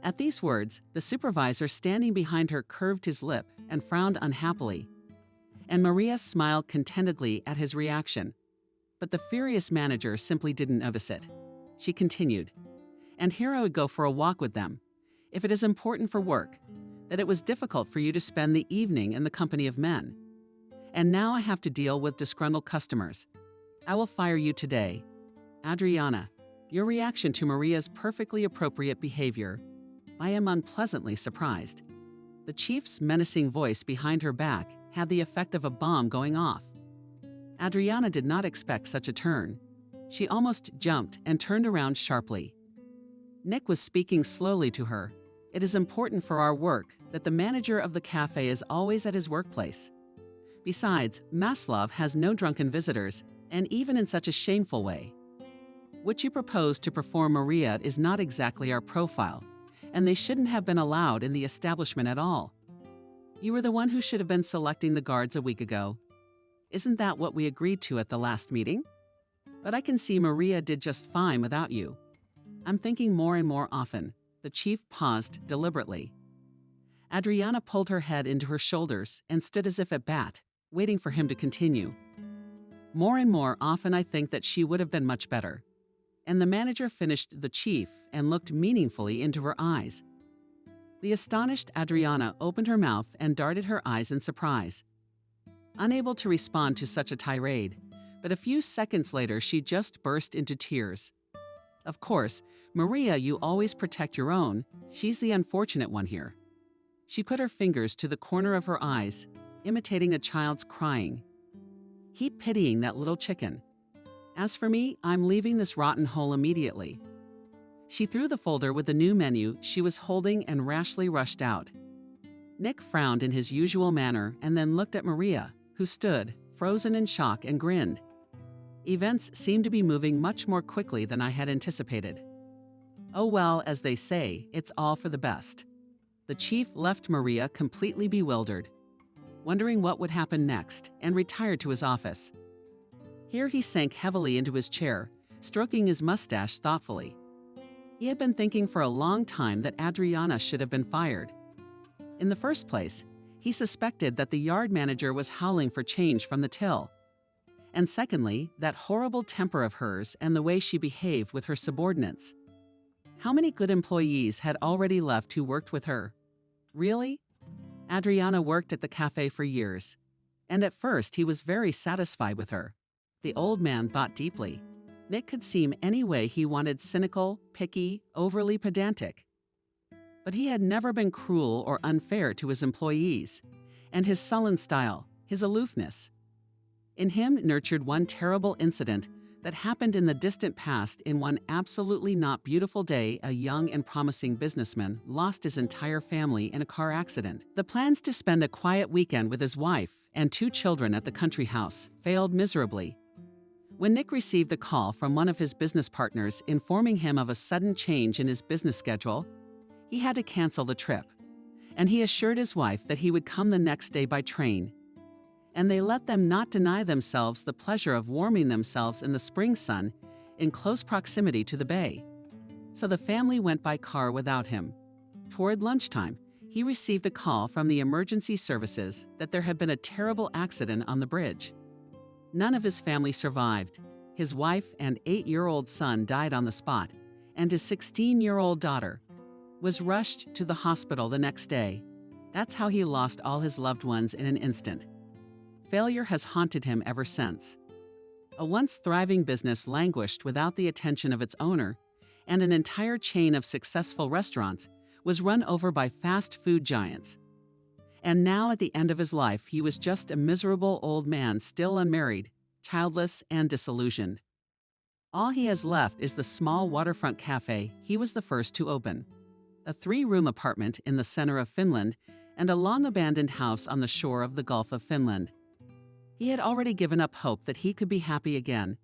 Speaker 2: At these words, the supervisor standing behind her curved his lip and frowned unhappily. And Maria smiled contentedly at his reaction. But the furious manager simply didn't notice it. She continued, "And here I would go for a walk with them, if it is important for work, that it was difficult for you to spend the evening in the company of men. And now I have to deal with disgruntled customers. I will fire you today." Adriana, your reaction to Maria's perfectly appropriate behavior. I am unpleasantly surprised. The chief's menacing voice behind her back had the effect of a bomb going off. Adriana did not expect such a turn. She almost jumped and turned around sharply. Nick was speaking slowly to her. "It is important for our work that the manager of the cafe is always at his workplace. Besides, Maslov has no drunken visitors, and even in such a shameful way. What you propose to perform, Maria, is not exactly our profile, and they shouldn't have been allowed in the establishment at all. You were the one who should have been selecting the guards a week ago. Isn't that what we agreed to at the last meeting? But I can see Maria did just fine without you. I'm thinking more and more often, The chief paused deliberately. Adriana pulled her head into her shoulders and stood as if at bat, waiting for him to continue. More and more often I think that she would have been much better. And the manager finished the chief and looked meaningfully into her eyes. The astonished Adriana opened her mouth and darted her eyes in surprise. Unable to respond to such a tirade, but a few seconds later she just burst into tears. Of course, Maria, you always protect your own. She's the unfortunate one here. She put her fingers to the corner of her eyes, imitating a child's crying. Keep pitying that little chicken. As for me, I'm leaving this rotten hole immediately. She threw the folder with the new menu she was holding and rashly rushed out. Nick frowned in his usual manner and then looked at Maria, who stood, frozen in shock, and grinned. Events seemed to be moving much more quickly than I had anticipated. Oh well, as they say, it's all for the best. The chief left Maria completely bewildered, wondering what would happen next, and retired to his office. Here he sank heavily into his chair, stroking his mustache thoughtfully. He had been thinking for a long time that Adriana should have been fired. In the first place, he suspected that the yard manager was howling for change from the till. And secondly, that horrible temper of hers and the way she behaved with her subordinates. How many good employees had already left who worked with her? Really? Adriana worked at the cafe for years, and at first he was very satisfied with her. The old man thought deeply. Nick could seem any way he wanted: cynical, picky, overly pedantic. But he had never been cruel or unfair to his employees, and his sullen style, his aloofness. In him nurtured one terrible incident that happened in the distant past. In one absolutely not beautiful day, a young and promising businessman lost his entire family in a car accident. The plans to spend a quiet weekend with his wife and 2 children at the country house failed miserably. When Nick received a call from one of his business partners informing him of a sudden change in his business schedule, he had to cancel the trip, and he assured his wife that he would come the next day by train. And they let them not deny themselves the pleasure of warming themselves in the spring sun in close proximity to the bay. So the family went by car without him. Toward lunchtime, he received a call from the emergency services that there had been a terrible accident on the bridge. None of his family survived. His wife and 8-year-old son died on the spot, and his 16-year-old daughter was rushed to the hospital the next day. That's how he lost all his loved ones in an instant. Failure has haunted him ever since. A once thriving business languished without the attention of its owner, and an entire chain of successful restaurants was run over by fast food giants. And now at the end of his life, he was just a miserable old man, still unmarried, childless, and disillusioned. All he has left is the small waterfront cafe he was the first to open, a 3-room apartment in the center of Finland, and a long-abandoned house on the shore of the Gulf of Finland. He had already given up hope that he could be happy again.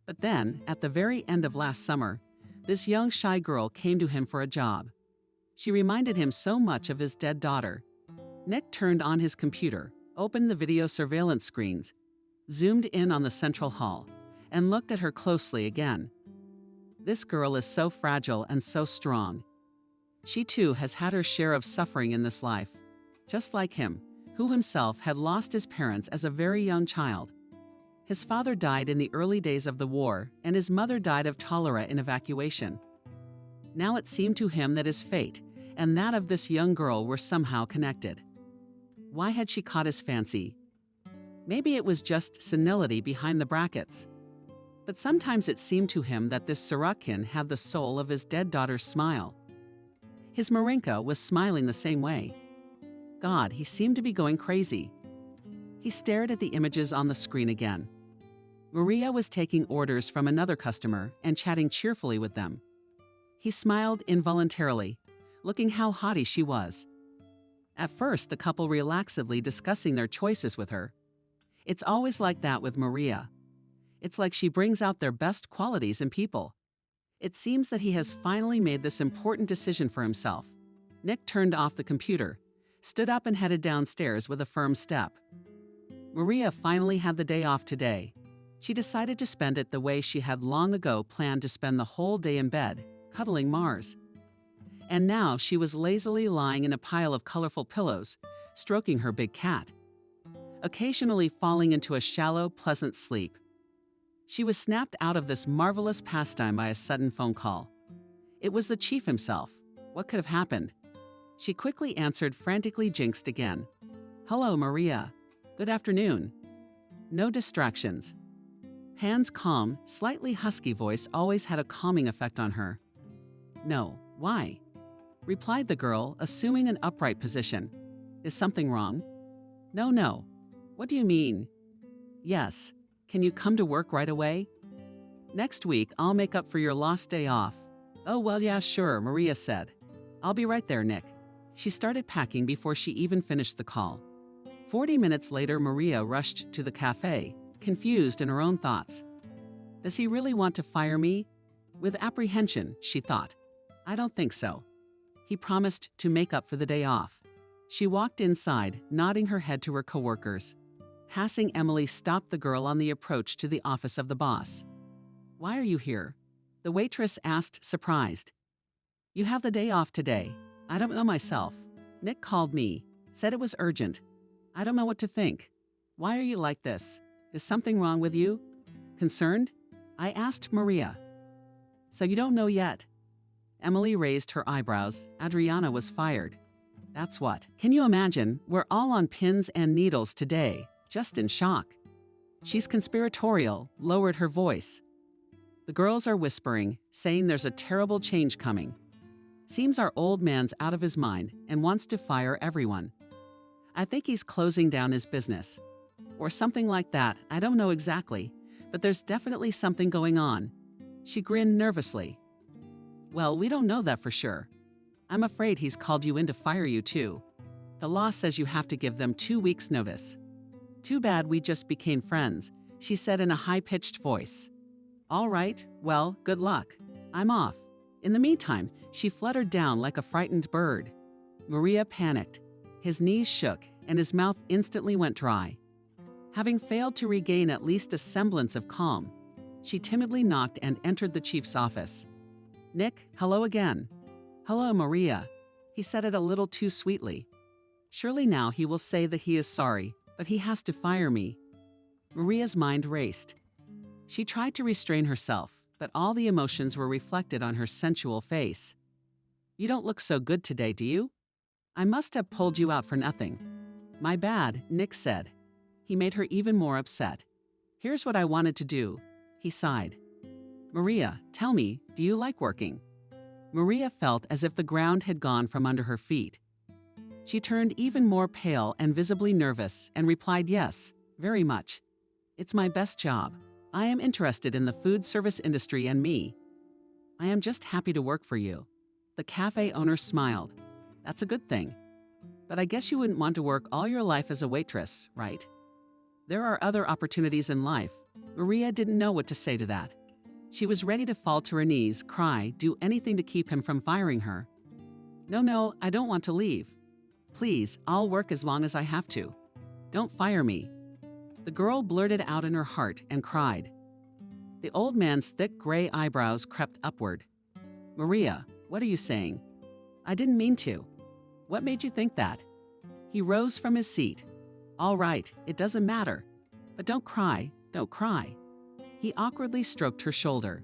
Speaker 2: But then, at the very end of last summer, this young shy girl came to him for a job. She reminded him so much of his dead daughter. Nick turned on his computer, opened the video surveillance screens, zoomed in on the central hall, and looked at her closely again. This girl is so fragile and so strong. She too has had her share of suffering in this life, just like him, who himself had lost his parents as a very young child. His father died in the early days of the war, and his mother died of cholera in evacuation. Now it seemed to him that his fate and that of this young girl were somehow connected. Why had she caught his fancy? Maybe it was just senility behind the brackets. But sometimes it seemed to him that this Sorokin had the soul of his dead daughter's smile. His Marinka was smiling the same way. God, he seemed to be going crazy. He stared at the images on the screen again. Maria was taking orders from another customer and chatting cheerfully with them. He smiled involuntarily, looking how haughty she was. At first, the couple relaxedly discussing their choices with her. It's always like that with Maria. It's like she brings out their best qualities in people. It seems that he has finally made this important decision for himself. Nick turned off the computer, stood up and headed downstairs with a firm step. Maria finally had the day off today. She decided to spend it the way she had long ago planned to spend the whole day in bed, cuddling Mars. and now she was lazily lying in a pile of colorful pillows, stroking her big cat, occasionally falling into a shallow, pleasant sleep. She was snapped out of this marvelous pastime by a sudden phone call. It was the chief himself. What could have happened? She quickly answered, frantically jinxed again. "Hello, Maria. Good afternoon." No distractions. Pan's calm, slightly husky voice always had a calming effect on her. "No, why?" replied the girl, assuming an upright position. "Is something wrong?" No. What do you mean?" "Yes. Can you come to work right away?" "Next week, I'll make up for your lost day off." "Oh, well, yeah, sure," Maria said. "I'll be right there, Nick." She started packing before she even finished the call. 40 minutes later, Maria rushed to the cafe, confused in her own thoughts. Does he really want to fire me? With apprehension, she thought. I don't think so. He promised to make up for the day off. She walked inside, nodding her head to her coworkers. Passing Emily stopped the girl on the approach to the office of the boss. "Why are you here?" the waitress asked, surprised. "You have the day off today." "I don't know myself. Nick called me, said it was urgent. I don't know what to think. Why are you like this? Is something wrong with you?" "Concerned?" I asked Maria. "So you don't know yet?" Emily raised her eyebrows. Adriana was fired. That's what. Can you imagine? We're all on pins and needles today, just in shock. She's conspiratorial, lowered her voice. The girls are whispering, saying there's a terrible change coming. Seems our old man's out of his mind and wants to fire everyone. I think he's closing down his business. Or something like that, I don't know exactly, but there's definitely something going on. She grinned nervously. Well, we don't know that for sure. I'm afraid he's called you in to fire you too. The law says you have to give them 2 weeks' notice. Too bad we just became friends, she said in a high-pitched voice. All right, well, good luck. I'm off. In the meantime, she fluttered down like a frightened bird. Maria panicked. His knees shook, and his mouth instantly went dry. Having failed to regain at least a semblance of calm, she timidly knocked and entered the chief's office. "Nick, hello again." "Hello, Maria." He said it a little too sweetly. Surely now he will say that he is sorry, but he has to fire me. Maria's mind raced. She tried to restrain herself, but all the emotions were reflected on her sensual face. "You don't look so good today, do you? I must have pulled you out for nothing." "My bad," Nick said. He made her even more upset. "Here's what I wanted to do." He sighed. "Maria, tell me, do you like working?" Maria felt as if the ground had gone from under her feet. She turned even more pale and visibly nervous and replied, "Yes, very much. It's my best job. I am interested in the food service industry and me. I am just happy to work for you." The cafe owner smiled. "That's a good thing. But I guess you wouldn't want to work all your life as a waitress, right? There are other opportunities in life." Maria didn't know what to say to that. She was ready to fall to her knees, cry, do anything to keep him from firing her. No, I don't want to leave. Please, I'll work as long as I have to. Don't fire me." The girl blurted out in her heart and cried. The old man's thick gray eyebrows crept upward. "Maria, what are you saying?" "I didn't mean to." "What made you think that?" He rose from his seat. "All right, it doesn't matter. But don't cry, don't cry." He awkwardly stroked her shoulder.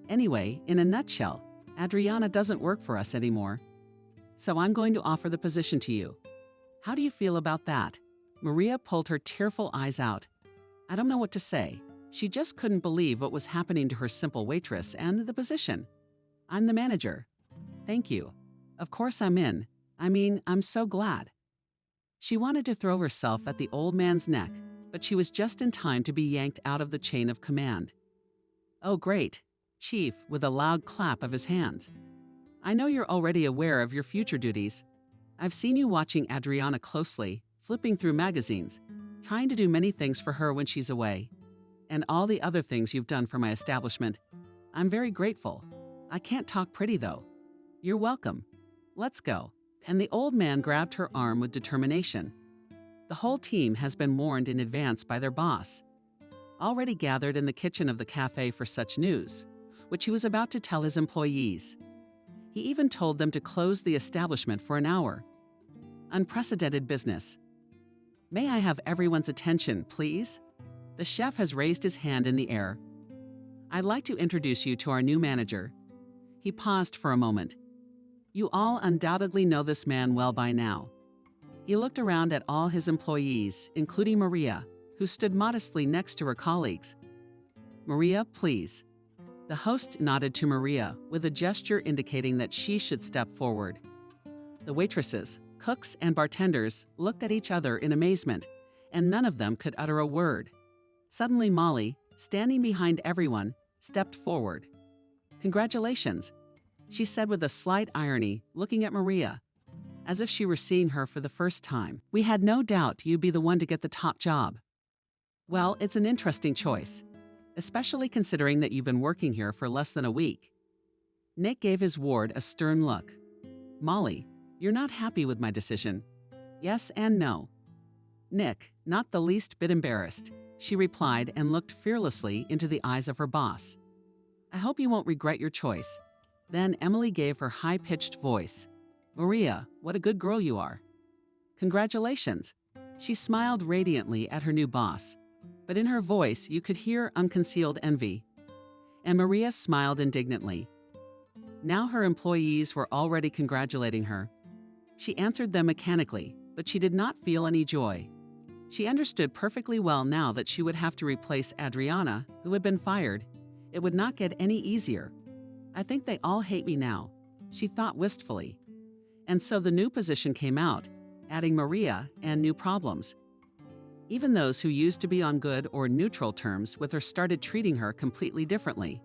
Speaker 2: "Anyway, in a nutshell, Adriana doesn't work for us anymore. So I'm going to offer the position to you. How do you feel about that?" Maria pulled her tearful eyes out. I don't know what to say. She just couldn't believe what was happening to her simple waitress and the position. "I'm the manager." "Thank you. Of course I'm in. I mean, I'm so glad." She wanted to throw herself at the old man's neck, but she was just in time to be yanked out of the chain of command. "Oh, great." Chief, with a loud clap of his hands. "I know you're already aware of your future duties. I've seen you watching Adriana closely, flipping through magazines, trying to do many things for her when she's away, and all the other things you've done for my establishment. I'm very grateful. I can't talk pretty, though. You're welcome. Let's go." And the old man grabbed her arm with determination. The whole team has been warned in advance by their boss. Already gathered in the kitchen of the cafe for such news, which he was about to tell his employees. He even told them to close the establishment for an hour. Unprecedented business. May I have everyone's attention, please? The chef has raised his hand in the air. I'd like to introduce you to our new manager. He paused for a moment. You all undoubtedly know this man well by now. He looked around at all his employees, including Maria, who stood modestly next to her colleagues. Maria, please. The host nodded to Maria with a gesture indicating that she should step forward. The waitresses, cooks, and bartenders looked at each other in amazement, and none of them could utter a word. Suddenly Molly, standing behind everyone, stepped forward. Congratulations, she said with a slight irony, looking at Maria, as if she were seeing her for the first time. We had no doubt you'd be the one to get the top job. Well, it's an interesting choice, especially considering that you've been working here for less than a week. Nick gave his ward a stern look. Molly, you're not happy with my decision. Yes and no. Nick, not the least bit embarrassed, she replied and looked fearlessly into the eyes of her boss. I hope you won't regret your choice. Then Emily gave her high-pitched voice. Maria, what a good girl you are. Congratulations. She smiled radiantly at her new boss, but in her voice you could hear unconcealed envy. And Maria smiled indignantly. Now her employees were already congratulating her. She answered them mechanically, but she did not feel any joy. She understood perfectly well now that she would have to replace Adriana, who had been fired. It would not get any easier. I think they all hate me now, she thought wistfully. And so the new position came out, adding Maria and new problems. Even those who used to be on good or neutral terms with her started treating her completely differently.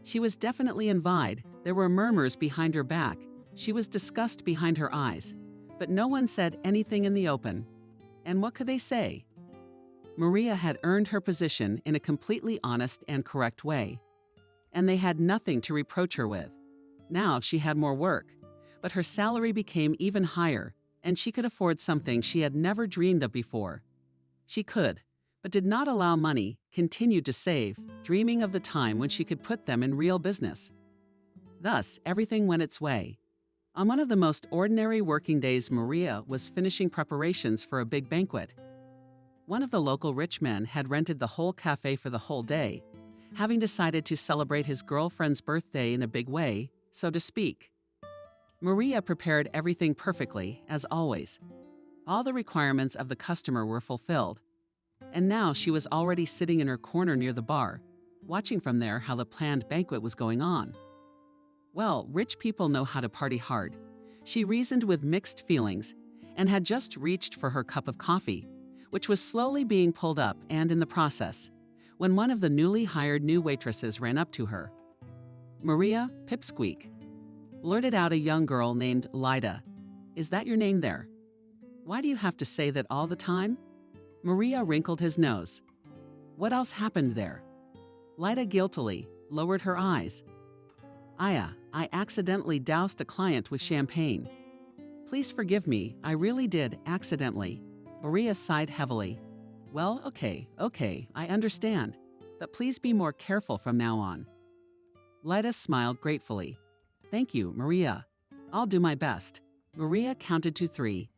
Speaker 2: She was definitely envied. There were murmurs behind her back. She was discussed behind her eyes. But no one said anything in the open. And what could they say? Maria had earned her position in a completely honest and correct way. And they had nothing to reproach her with. Now she had more work, but her salary became even higher, and she could afford something she had never dreamed of before. She could, but did not allow money, continued to save, dreaming of the time when she could put them in real business. Thus, everything went its way. On one of the most ordinary working days, Maria was finishing preparations for a big banquet. One of the local rich men had rented the whole cafe for the whole day, having decided to celebrate his girlfriend's birthday in a big way, so to speak. Maria prepared everything perfectly, as always. All the requirements of the customer were fulfilled. And now she was already sitting in her corner near the bar, watching from there how the planned banquet was going on. Well, rich people know how to party hard. She reasoned with mixed feelings and had just reached for her cup of coffee, which was slowly being pulled up and in the process, when one of the newly hired new waitresses ran up to her. Maria, pipsqueak, blurted out a young girl named Lyda. Is that your name there? Why do you have to say that all the time? Maria wrinkled his nose. What else happened there? Lyda guiltily lowered her eyes. Aya, I accidentally doused a client with champagne. Please forgive me, I really did, accidentally. Maria sighed heavily. Well, okay, I understand. But please be more careful from now on. Lyda smiled gratefully. Thank you, Maria. I'll do my best. Maria counted to 3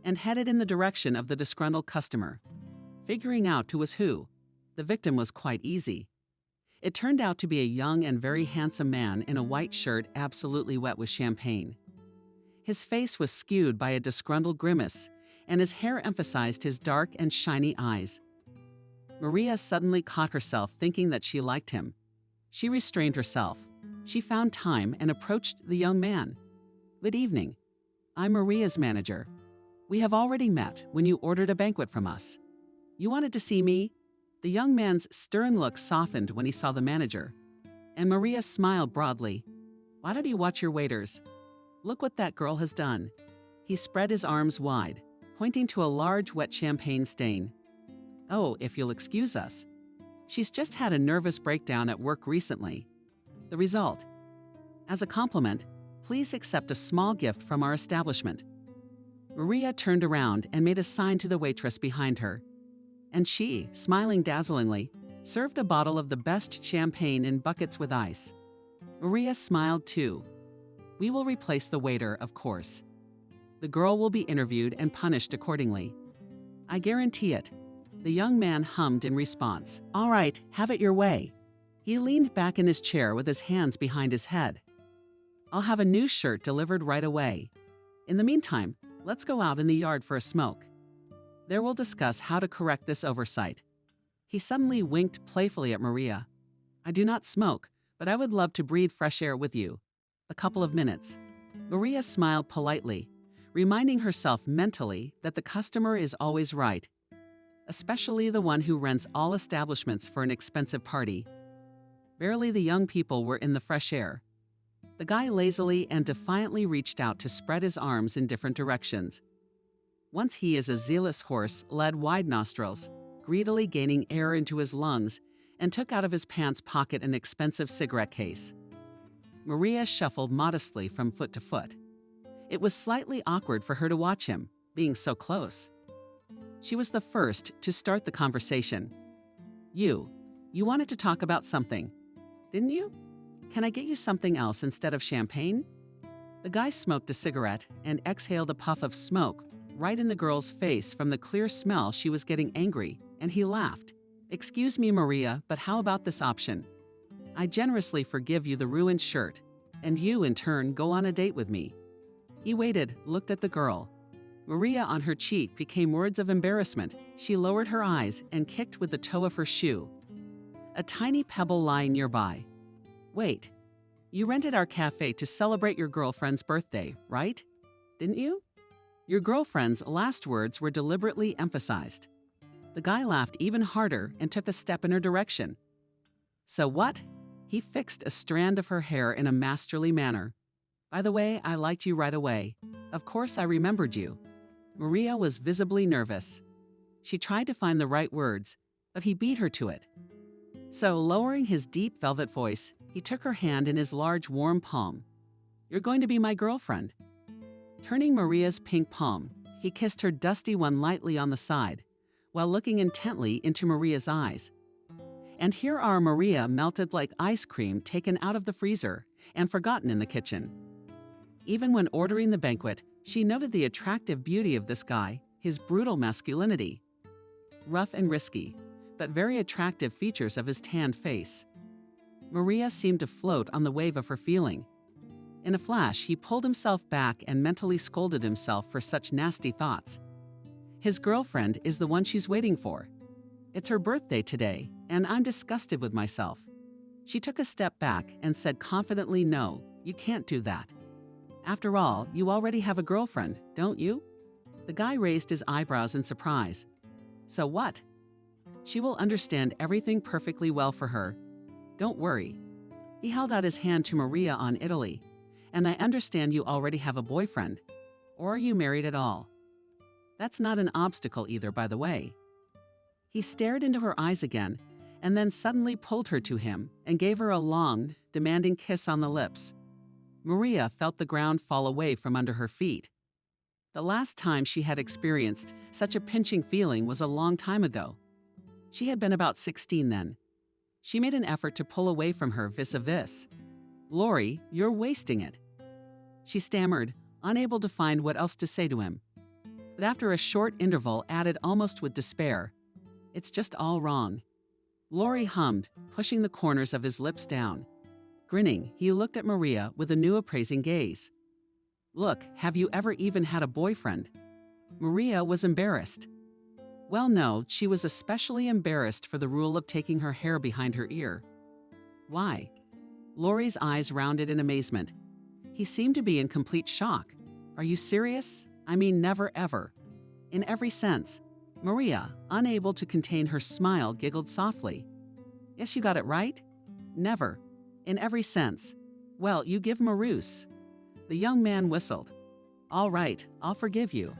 Speaker 2: and headed in the direction of the disgruntled customer. Figuring out who was who, the victim was quite easy. It turned out to be a young and very handsome man in a white shirt absolutely wet with champagne. His face was skewed by a disgruntled grimace, and his hair emphasized his dark and shiny eyes. Maria suddenly caught herself thinking that she liked him. She restrained herself. She found time and approached the young man. Good evening. I'm Maria's manager. We have already met when you ordered a banquet from us. You wanted to see me? The young man's stern look softened when he saw the manager, and Maria smiled broadly. Why don't you watch your waiters? Look what that girl has done. He spread his arms wide, pointing to a large wet champagne stain. Oh, if you'll excuse us. She's just had a nervous breakdown at work recently. The result? As a compliment, please accept a small gift from our establishment. Maria turned around and made a sign to the waitress behind her. And she, smiling dazzlingly, served a bottle of the best champagne in buckets with ice. Maria smiled too. We will replace the waiter, of course. The girl will be interviewed and punished accordingly. I guarantee it." The young man hummed in response. "All right, have it your way." He leaned back in his chair with his hands behind his head. "I'll have a new shirt delivered right away. In the meantime, let's go out in the yard for a smoke. There we'll discuss how to correct this oversight." He suddenly winked playfully at Maria. "I do not smoke, but I would love to breathe fresh air with you. A couple of minutes." Maria smiled politely, reminding herself mentally that the customer is always right, especially the one who rents all establishments for an expensive party. Barely the young people were in the fresh air. The guy lazily and defiantly reached out to spread his arms in different directions. Once he, as a zealous horse, led wide nostrils, greedily gaining air into his lungs, and took out of his pants pocket an expensive cigarette case. Maria shuffled modestly from foot to foot. It was slightly awkward for her to watch him, being so close. She was the first to start the conversation. You wanted to talk about something, didn't you? Can I get you something else instead of champagne?" The guy smoked a cigarette and exhaled a puff of smoke right in the girl's face from the clear smell. She was getting angry, and he laughed. "Excuse me, Maria, but how about this option? I generously forgive you the ruined shirt, and you, in turn, go on a date with me." He waited, looked at the girl. Maria, on her cheek, became words of embarrassment. She lowered her eyes and kicked with the toe of her shoe. A tiny pebble lying nearby. "Wait, you rented our cafe to celebrate your girlfriend's birthday, right? Didn't you?" Your girlfriend's last words were deliberately emphasized. The guy laughed even harder and took a step in her direction. "So what?" He fixed a strand of her hair in a masterly manner. "By the way, I liked you right away. Of course I remembered you." Maria was visibly nervous. She tried to find the right words, but he beat her to it. So, lowering his deep velvet voice, he took her hand in his large, warm palm. "You're going to be my girlfriend." Turning Maria's pink palm, he kissed her dusty one lightly on the side, while looking intently into Maria's eyes. And here are Maria melted like ice cream taken out of the freezer and forgotten in the kitchen. Even when ordering the banquet, she noted the attractive beauty of this guy, his brutal masculinity. Rough and risky, but very attractive features of his tanned face. Maria seemed to float on the wave of her feeling. In a flash, he pulled himself back and mentally scolded himself for such nasty thoughts. His girlfriend is the one she's waiting for. It's her birthday today, and I'm disgusted with myself. She took a step back and said confidently, "No, you can't do that. After all, you already have a girlfriend, don't you?" The guy raised his eyebrows in surprise. "So what?" "She will understand everything perfectly well for her. Don't worry." He held out his hand to Maria on Italy. "And I understand you already have a boyfriend. Or are you married at all? That's not an obstacle either, by the way." He stared into her eyes again, and then suddenly pulled her to him and gave her a long, demanding kiss on the lips. Maria felt the ground fall away from under her feet. The last time she had experienced such a pinching feeling was a long time ago. She had been about 16 then. She made an effort to pull away from her vis-a-vis. "Lori, you're wasting it." She stammered, unable to find what else to say to him. But after a short interval, added almost with despair, "It's just all wrong." Lori hummed, pushing the corners of his lips down. Grinning, he looked at Maria with a new appraising gaze. "Look, have you ever even had a boyfriend?" Maria was embarrassed. Well, no, she was especially embarrassed for the rule of taking her hair behind her ear. "Why?" Lori's eyes rounded in amazement. He seemed to be in complete shock. "Are you serious? I mean, never ever." "In every sense." Maria, unable to contain her smile, giggled softly. "Yes, you got it right. Never. In every sense. Well, you give him a ruse." The young man whistled. "All right, I'll forgive you.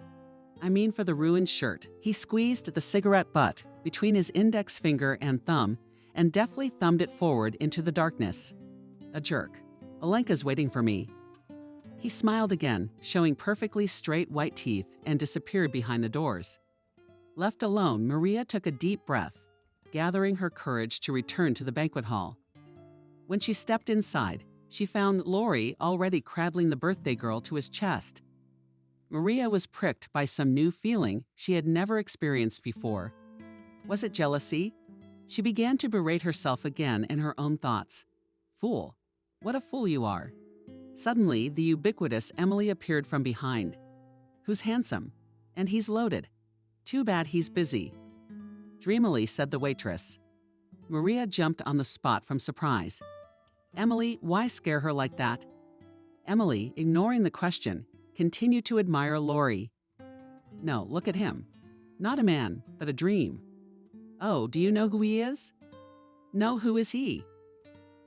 Speaker 2: I mean for the ruined shirt." He squeezed the cigarette butt between his index finger and thumb and deftly thumbed it forward into the darkness. A jerk. "Olenka's waiting for me." He smiled again, showing perfectly straight white teeth, and disappeared behind the doors. Left alone, Maria took a deep breath, gathering her courage to return to the banquet hall. When she stepped inside, she found Lori already cradling the birthday girl to his chest. Maria was pricked by some new feeling she had never experienced before. Was it jealousy? She began to berate herself again in her own thoughts. Fool. What a fool you are. Suddenly, the ubiquitous Emily appeared from behind. Who's handsome? And he's loaded. Too bad he's busy. Dreamily said the waitress. Maria jumped on the spot from surprise. Emily, why scare her like that? Emily, ignoring the question, continued to admire Lori. No, look at him. Not a man, but a dream. Oh, do you know who he is? No, who is he?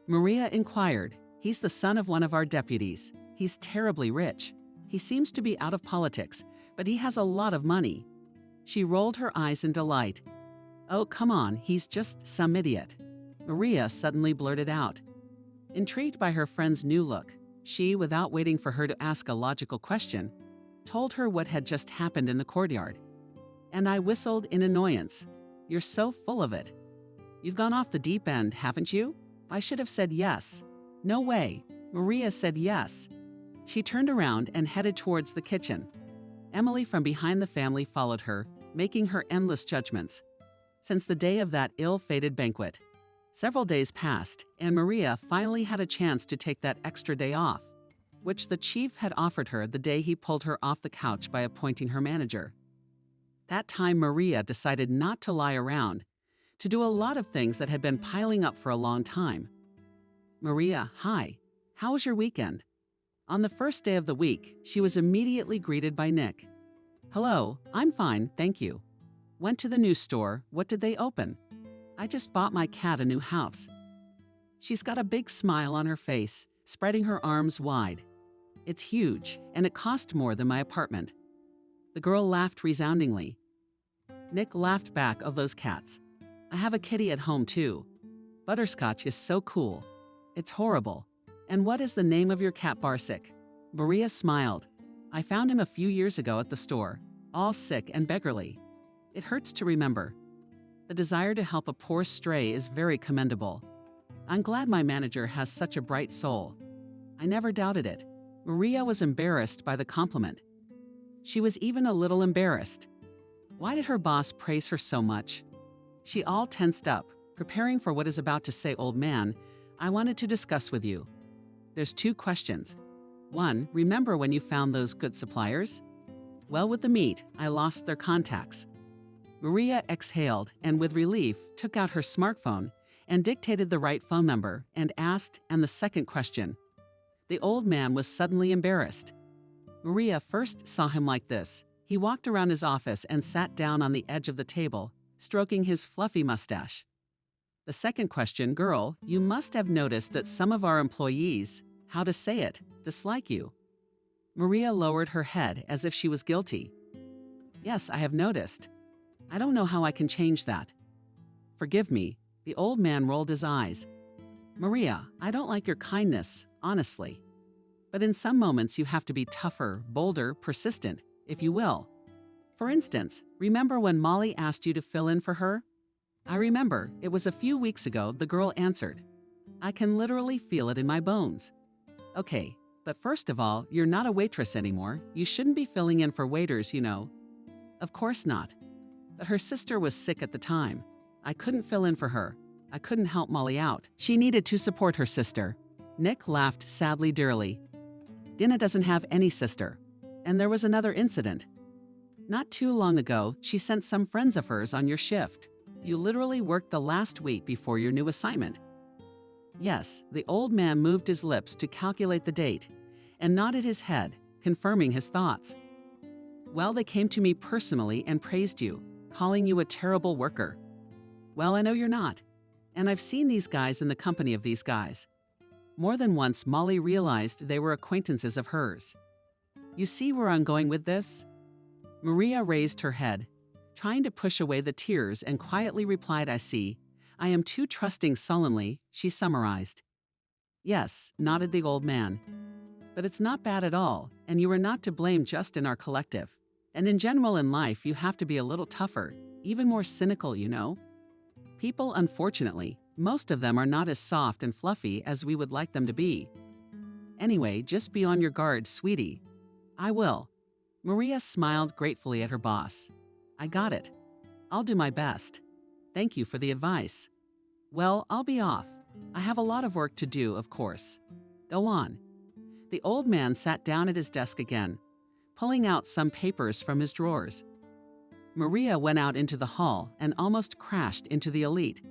Speaker 2: Maria inquired. He's the son of one of our deputies. He's terribly rich. He seems to be out of politics, but he has a lot of money. She rolled her eyes in delight. Oh, come on, he's just some idiot. Maria suddenly blurted out. Intrigued by her friend's new look, she, without waiting for her to ask a logical question, told her what had just happened in the courtyard. And I whistled in annoyance. You're so full of it. You've gone off the deep end, haven't you? I should have said yes. No way. Maria said yes. She turned around and headed towards the kitchen. Emily from behind the family followed her, making her endless judgments. Since the day of that ill-fated banquet, several days passed, and Maria finally had a chance to take that extra day off, which the chief had offered her the day he pulled her off the couch by appointing her manager. That time Maria decided not to lie around, to do a lot of things that had been piling up for a long time. Maria, hi. How was your weekend? On the first day of the week, she was immediately greeted by Nick. Hello, I'm fine, thank you. Went to the new store. What did they open? I just bought my cat a new house. She's got a big smile on her face, spreading her arms wide. It's huge, and it cost more than my apartment. The girl laughed resoundingly. Nick laughed back of those cats. I have a kitty at home too. Butterscotch is so cool. It's horrible. And what is the name of your cat, Barsick? Maria smiled. I found him a few years ago at the store, all sick and beggarly. It hurts to remember. The desire to help a poor stray is very commendable. I'm glad my manager has such a bright soul. I never doubted it. Maria was embarrassed by the compliment. She was even a little embarrassed. Why did her boss praise her so much? She all tensed up, preparing for what is about to say, old man, I wanted to discuss with you. There's 2 questions. 1, remember when you found those good suppliers? Well, with the meat, I lost their contacts. Maria exhaled and with relief took out her smartphone and dictated the right phone number and asked, and the second question. The old man was suddenly embarrassed. Maria first saw him like this. He walked around his office and sat down on the edge of the table, stroking his fluffy mustache. The second question, girl, you must have noticed that some of our employees, how to say it, dislike you. Maria lowered her head as if she was guilty. Yes, I have noticed. I don't know how I can change that. Forgive me, the old man rolled his eyes. Maria, I don't like your kindness, honestly. But in some moments you have to be tougher, bolder, persistent, if you will. For instance, remember when Molly asked you to fill in for her? I remember, it was a few weeks ago, the girl answered. I can literally feel it in my bones. Okay, but first of all, you're not a waitress anymore. You shouldn't be filling in for waiters, you know. Of course not. But her sister was sick at the time. I couldn't fill in for her. I couldn't help Molly out. She needed to support her sister. Nick laughed sadly dearly. Dinah doesn't have any sister. And there was another incident. Not too long ago, she sent some friends of hers on your shift. You literally worked the last week before your new assignment. Yes, the old man moved his lips to calculate the date and nodded his head, confirming his thoughts. Well, they came to me personally and praised you, calling you a terrible worker. Well, I know you're not. And I've seen these guys in the company of these guys. More than once, Molly realized they were acquaintances of hers. You see where I'm going with this? Maria raised her head, trying to push away the tears, and quietly replied, I see. I am too trusting sullenly, she summarized. Yes, nodded the old man. But it's not bad at all, and you are not to blame just in our collective. And in general in life, you have to be a little tougher, even more cynical, you know? People, unfortunately, most of them are not as soft and fluffy as we would like them to be. Anyway, just be on your guard, sweetie. I will. Maria smiled gratefully at her boss. I got it. I'll do my best. Thank you for the advice. Well, I'll be off. I have a lot of work to do, of course. Go on. The old man sat down at his desk again, pulling out some papers from his drawers. Maria went out into the hall and almost crashed into the elite.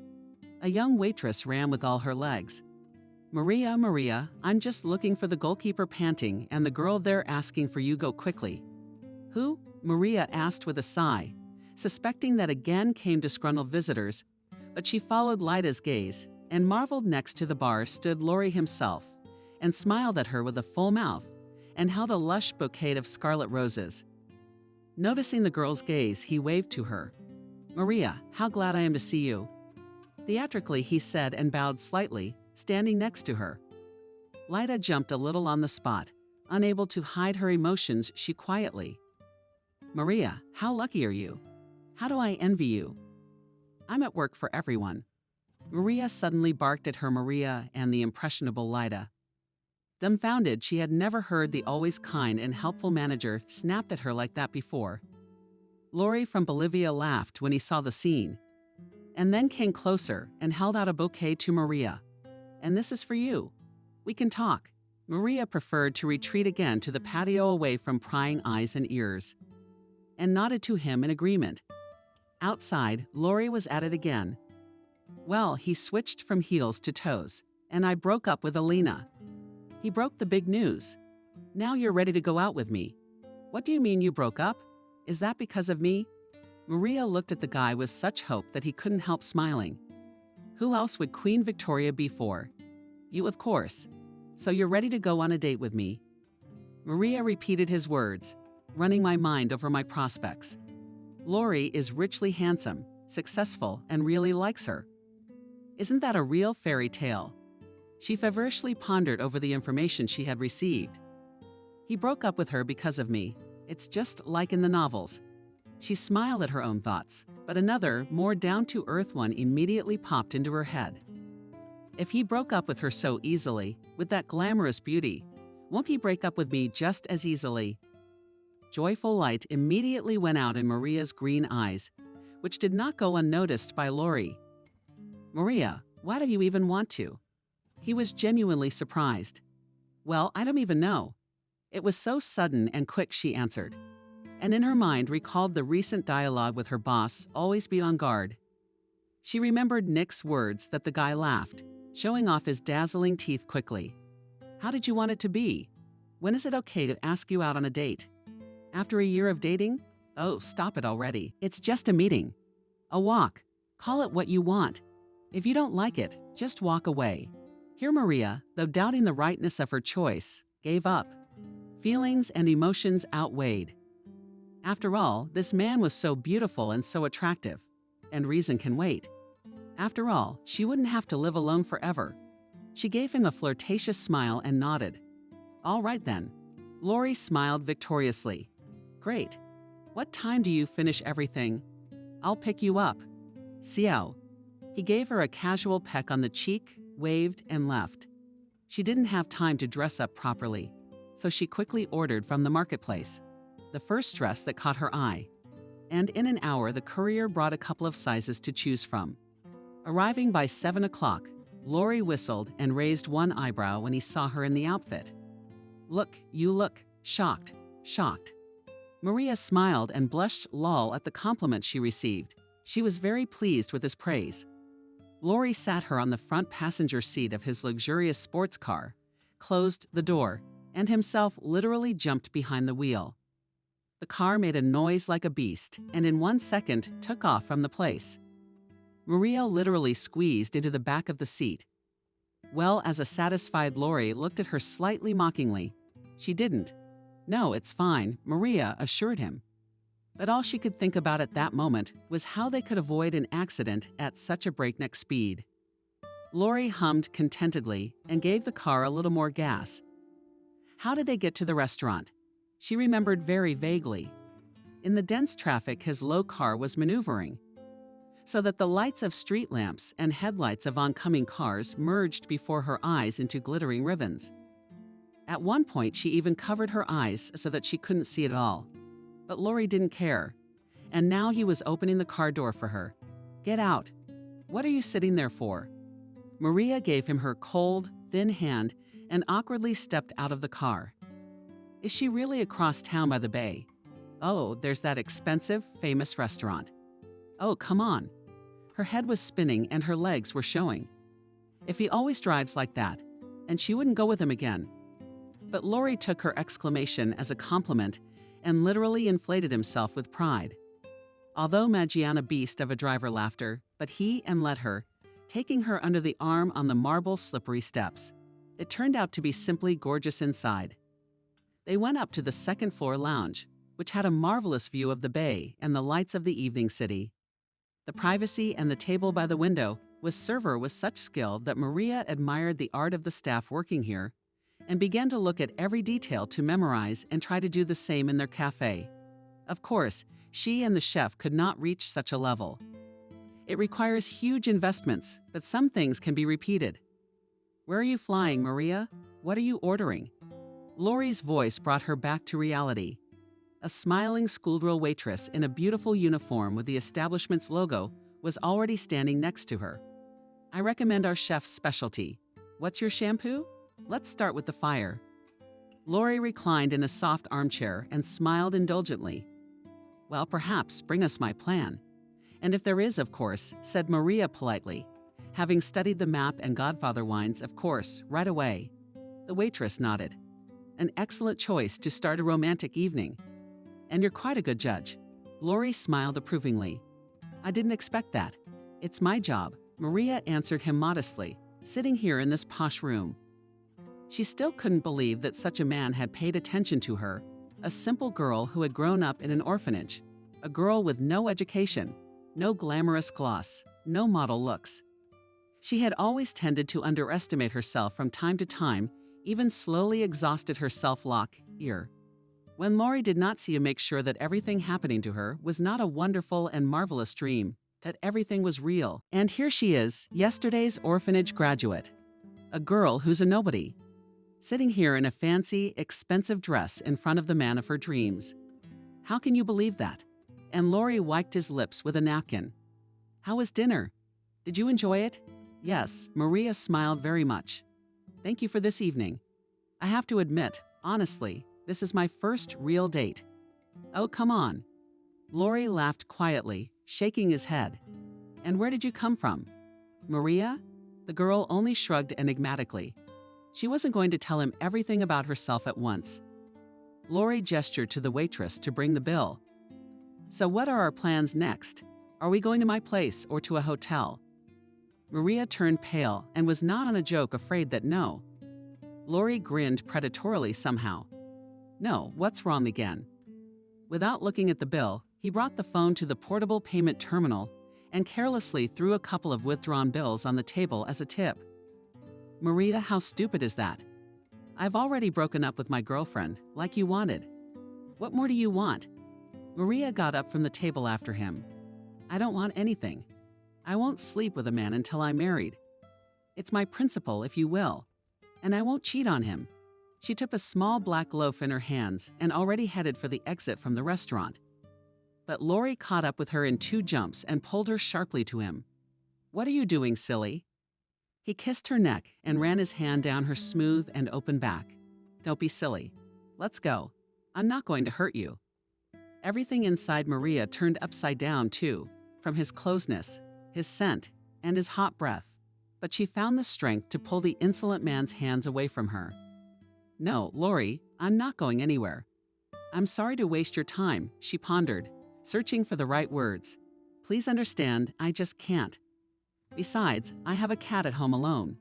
Speaker 2: A young waitress ran with all her legs. Maria, Maria, I'm just looking for the goalkeeper panting and the girl there asking for you go quickly. Who? Maria asked with a sigh, suspecting that again came disgruntled visitors, but she followed Lida's gaze and marveled next to the bar stood Laurie himself and smiled at her with a full mouth and held a lush bouquet of scarlet roses. Noticing the girl's gaze, he waved to her. Maria, how glad I am to see you. Theatrically, he said and bowed slightly, standing next to her. Lida jumped a little on the spot. Unable to hide her emotions, she quietly. Maria, how lucky are you? How do I envy you? I'm at work for everyone. Maria suddenly barked at her Maria and the impressionable Lida. Dumbfounded, she had never heard the always kind and helpful manager snapped at her like that before. Laurie from Bolivia laughed when he saw the scene, and then came closer and held out a bouquet to Maria. And this is for you. We can talk. Maria preferred to retreat again to the patio away from prying eyes and ears, and nodded to him in agreement. Outside, Laurie was at it again. Well, he switched from heels to toes, and I broke up with Alina. He broke the big news. Now you're ready to go out with me. What do you mean you broke up? Is that because of me? Maria looked at the guy with such hope that he couldn't help smiling. Who else would Queen Victoria be for? You, of course. So you're ready to go on a date with me? Maria repeated his words, running my mind over my prospects. Laurie is richly handsome, successful, and really likes her. Isn't that a real fairy tale? She feverishly pondered over the information she had received. He broke up with her because of me. It's just like in the novels. She smiled at her own thoughts, but another, more down-to-earth one immediately popped into her head. If he broke up with her so easily, with that glamorous beauty, won't he break up with me just as easily? Joyful light immediately went out in Maria's green eyes, which did not go unnoticed by Laurie. Maria, why do you even want to? He was genuinely surprised. Well, I don't even know. It was so sudden and quick, she answered, and in her mind recalled the recent dialogue with her boss, always be on guard. She remembered Nick's words that the guy laughed, showing off his dazzling teeth quickly. How did you want it to be? When is it okay to ask you out on a date? After a year of dating? Oh, stop it already. It's just a meeting. A walk. Call it what you want. If you don't like it, just walk away. Here Maria, though doubting the rightness of her choice, gave up. Feelings and emotions outweighed. After all, this man was so beautiful and so attractive, and reason can wait. After all, she wouldn't have to live alone forever. She gave him a flirtatious smile and nodded. All right then. Laurie smiled victoriously. Great. What time do you finish everything? I'll pick you up. Ciao. He gave her a casual peck on the cheek, waved, and left. She didn't have time to dress up properly, so she quickly ordered from the marketplace the first dress that caught her eye. And in an hour, the courier brought a couple of sizes to choose from. Arriving by 7 o'clock, Laurie whistled and raised one eyebrow when he saw her in the outfit. Look, you look shocked, shocked. Maria smiled and blushed lol at the compliment she received. She was very pleased with his praise. Laurie sat her on the front passenger seat of his luxurious sports car, closed the door, and himself literally jumped behind the wheel. The car made a noise like a beast and in 1 second took off from the place. Maria literally squeezed into the back of the seat. Well, as a satisfied Laurie looked at her slightly mockingly. She didn't. No, it's fine, Maria assured him. But all she could think about at that moment was how they could avoid an accident at such a breakneck speed. Laurie hummed contentedly and gave the car a little more gas. How did they get to the restaurant? She remembered very vaguely. In the dense traffic his low car was maneuvering, so that the lights of street lamps and headlights of oncoming cars merged before her eyes into glittering ribbons. At one point, she even covered her eyes so that she couldn't see at all. But Lori didn't care. And now he was opening the car door for her. "Get out. What are you sitting there for?" Maria gave him her cold, thin hand and awkwardly stepped out of the car. Is she really across town by the bay? Oh, there's that expensive, famous restaurant. Oh, come on. Her head was spinning and her legs were showing. If he always drives like that, and she wouldn't go with him again. But Lori took her exclamation as a compliment and literally inflated himself with pride. Although Maggiana beast of a driver laughter, but he and let her, taking her under the arm on the marble slippery steps. It turned out to be simply gorgeous inside. They went up to the second-floor lounge, which had a marvelous view of the bay and the lights of the evening city. The privacy and the table by the window was served with such skill that Maria admired the art of the staff working here and began to look at every detail to memorize and try to do the same in their cafe. Of course, she and the chef could not reach such a level. It requires huge investments, but some things can be repeated. Where are you flying, Maria? What are you ordering? Lori's voice brought her back to reality. A smiling schoolgirl waitress in a beautiful uniform with the establishment's logo was already standing next to her. I recommend our chef's specialty. What's your shampoo? Let's start with the fire. Lori reclined in a soft armchair and smiled indulgently. Well, perhaps bring us my plan. And if there is, of course, said Maria politely, having studied the map and Godfather wines, of course, right away. The waitress nodded. An excellent choice to start a romantic evening. And you're quite a good judge. Lori smiled approvingly. I didn't expect that. It's my job, Maria answered him modestly, sitting here in this posh room. She still couldn't believe that such a man had paid attention to her, a simple girl who had grown up in an orphanage, a girl with no education, no glamorous gloss, no model looks. She had always tended to underestimate herself from time to time, even slowly exhausted her self-lock ear. When Lori did not see to make sure that everything happening to her was not a wonderful and marvelous dream, that everything was real. And here she is, yesterday's orphanage graduate, a girl who's a nobody, sitting here in a fancy, expensive dress in front of the man of her dreams. How can you believe that? And Lori wiped his lips with a napkin. How was dinner? Did you enjoy it? Yes, Maria smiled very much. Thank you for this evening. I have to admit, honestly, this is my first real date. Oh, come on. Lori laughed quietly, shaking his head. And where did you come from? Maria? The girl only shrugged enigmatically. She wasn't going to tell him everything about herself at once. Lori gestured to the waitress to bring the bill. So what are our plans next? Are we going to my place or to a hotel? Maria turned pale and was not on a joke afraid that no. Lori grinned predatorily somehow. No, what's wrong again? Without looking at the bill, he brought the phone to the portable payment terminal and carelessly threw a couple of withdrawn bills on the table as a tip. Maria, how stupid is that? I've already broken up with my girlfriend, like you wanted. What more do you want? Maria got up from the table after him. I don't want anything. I won't sleep with a man until I'm married. It's my principle, if you will. And I won't cheat on him. She took a small black loaf in her hands and already headed for the exit from the restaurant. But Lori caught up with her in 2 jumps and pulled her sharply to him. What are you doing, silly? He kissed her neck and ran his hand down her smooth and open back. Don't be silly. Let's go. I'm not going to hurt you. Everything inside Maria turned upside down, too, from his closeness, his scent, and his hot breath. But she found the strength to pull the insolent man's hands away from her. No, Lori, I'm not going anywhere. I'm sorry to waste your time, she pondered, searching for the right words. Please understand, I just can't. Besides, I have a cat at home alone.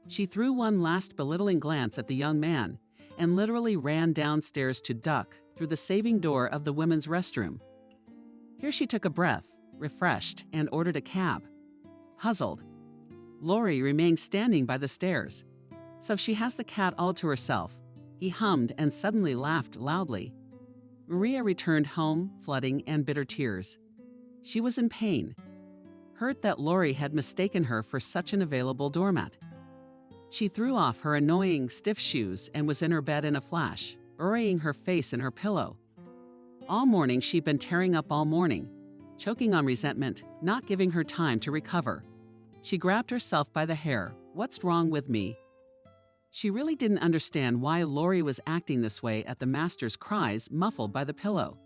Speaker 2: She threw one last belittling glance at the young man and literally ran downstairs to duck through the saving door of the women's restroom. Here she took a breath, refreshed, and ordered a cab. Puzzled, Lori remained standing by the stairs. So she has the cat all to herself. He hummed and suddenly laughed loudly. Maria returned home, flooding and bitter tears. She was in pain, hurt that Lori had mistaken her for such an available doormat. She threw off her annoying, stiff shoes and was in her bed in a flash, burying her face in her pillow. All morning she'd been tearing up all morning, choking on resentment, not giving her time to recover. She grabbed herself by the hair. What's wrong with me? She really didn't understand why Lori was acting this way at the master's cries muffled by the pillow.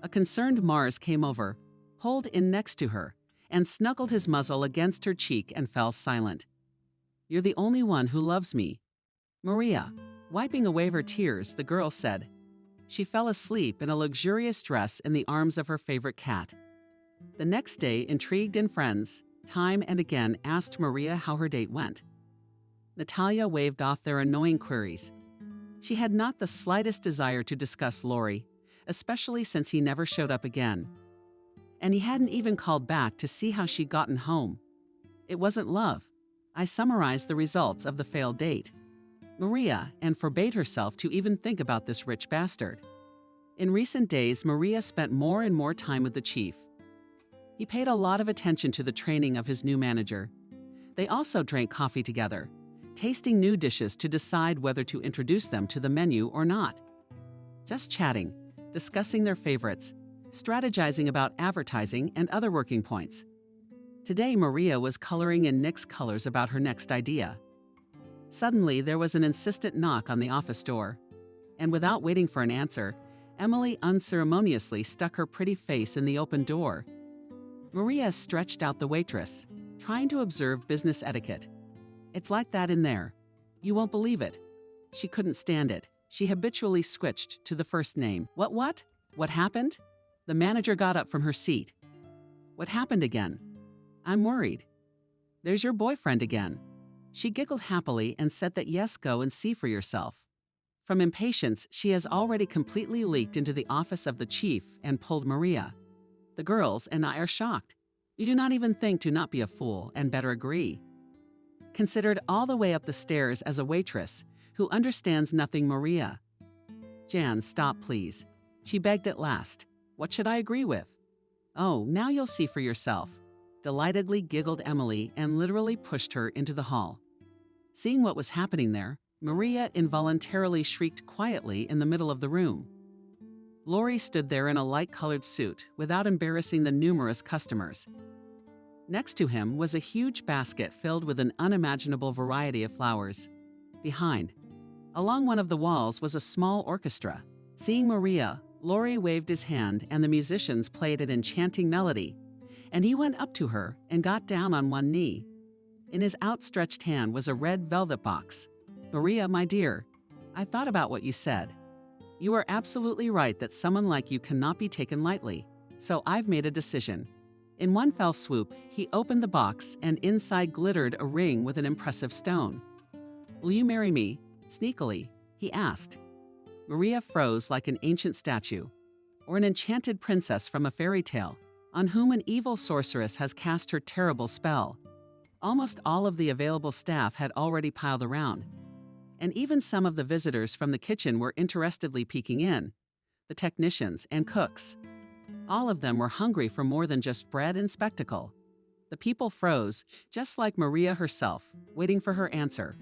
Speaker 2: A concerned Mars came over, pulled in next to her, and snuggled his muzzle against her cheek and fell silent. You're the only one who loves me. Maria, wiping away her tears, the girl said. She fell asleep in a luxurious dress in the arms of her favorite cat. The next day, intrigued and friends, time and again asked Maria how her date went. Natalia waved off their annoying queries. She had not the slightest desire to discuss Lori, especially since he never showed up again. And he hadn't even called back to see how she'd gotten home. It wasn't love. I summarized the results of the failed date. Maria, and forbade herself to even think about this rich bastard. In recent days, Maria spent more and more time with the chief. He paid a lot of attention to the training of his new manager. They also drank coffee together, tasting new dishes to decide whether to introduce them to the menu or not. Just chatting, discussing their favorites, strategizing about advertising and other working points. Today, Maria was coloring in Nick's colors about her next idea. Suddenly, there was an insistent knock on the office door, and without waiting for an answer, Emily unceremoniously stuck her pretty face in the open door. Maria stretched out the waitress, trying to observe business etiquette. It's like that in there. You won't believe it. She couldn't stand it. She habitually switched to the first name. What? What happened? The manager got up from her seat. What happened again? I'm worried. There's your boyfriend again. She giggled happily and said that yes, go and see for yourself. From impatience, she has already completely leaked into the office of the chief and pulled Maria. The girls and I are shocked. You do not even think to not be a fool and better agree. Considered all the way up the stairs as a waitress who understands nothing Maria. Jan, stop please. She begged at last. What should I agree with? Oh, now you'll see for yourself. Delightedly giggled Emily and literally pushed her into the hall. Seeing what was happening there, Maria involuntarily shrieked quietly in the middle of the room. Lori stood there in a light-colored suit without embarrassing the numerous customers. Next to him was a huge basket filled with an unimaginable variety of flowers. Behind, along one of the walls, was a small orchestra. Seeing Maria, Lori waved his hand and the musicians played an enchanting melody, and he went up to her and got down on one knee. In his outstretched hand was a red velvet box. Maria, my dear, I thought about what you said. You are absolutely right that someone like you cannot be taken lightly, so I've made a decision. In one fell swoop, he opened the box and inside glittered a ring with an impressive stone. Will you marry me? Sneakily, he asked. Maria froze like an ancient statue, or an enchanted princess from a fairy tale, on whom an evil sorceress has cast her terrible spell. Almost all of the available staff had already piled around, and even some of the visitors from the kitchen were interestedly peeking in, the technicians and cooks. All of them were hungry for more than just bread and spectacle. The people froze, just like Maria herself, waiting for her answer.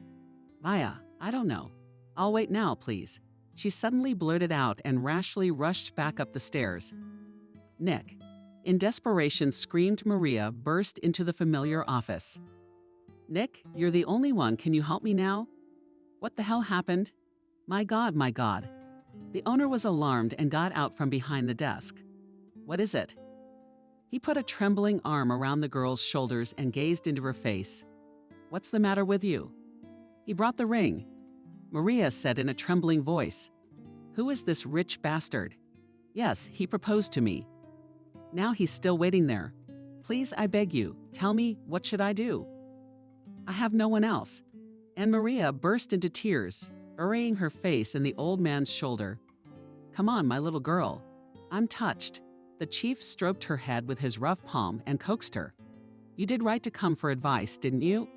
Speaker 2: Maya, I don't know. I'll wait now, please. She suddenly blurted out and rashly rushed back up the stairs. Nick, in desperation, screamed Maria, burst into the familiar office. Nick, you're the only one. Can you help me now? What the hell happened? My God, my God. The owner was alarmed and got out from behind the desk. What is it? He put a trembling arm around the girl's shoulders and gazed into her face. What's the matter with you? He brought the ring. Maria said in a trembling voice. Who is this rich bastard? Yes, he proposed to me. Now he's still waiting there. Please, I beg you, tell me, what should I do? I have no one else. And Maria burst into tears, burying her face in the old man's shoulder. Come on, my little girl. I'm touched. The chief stroked her head with his rough palm and coaxed her. You did right to come for advice, didn't you?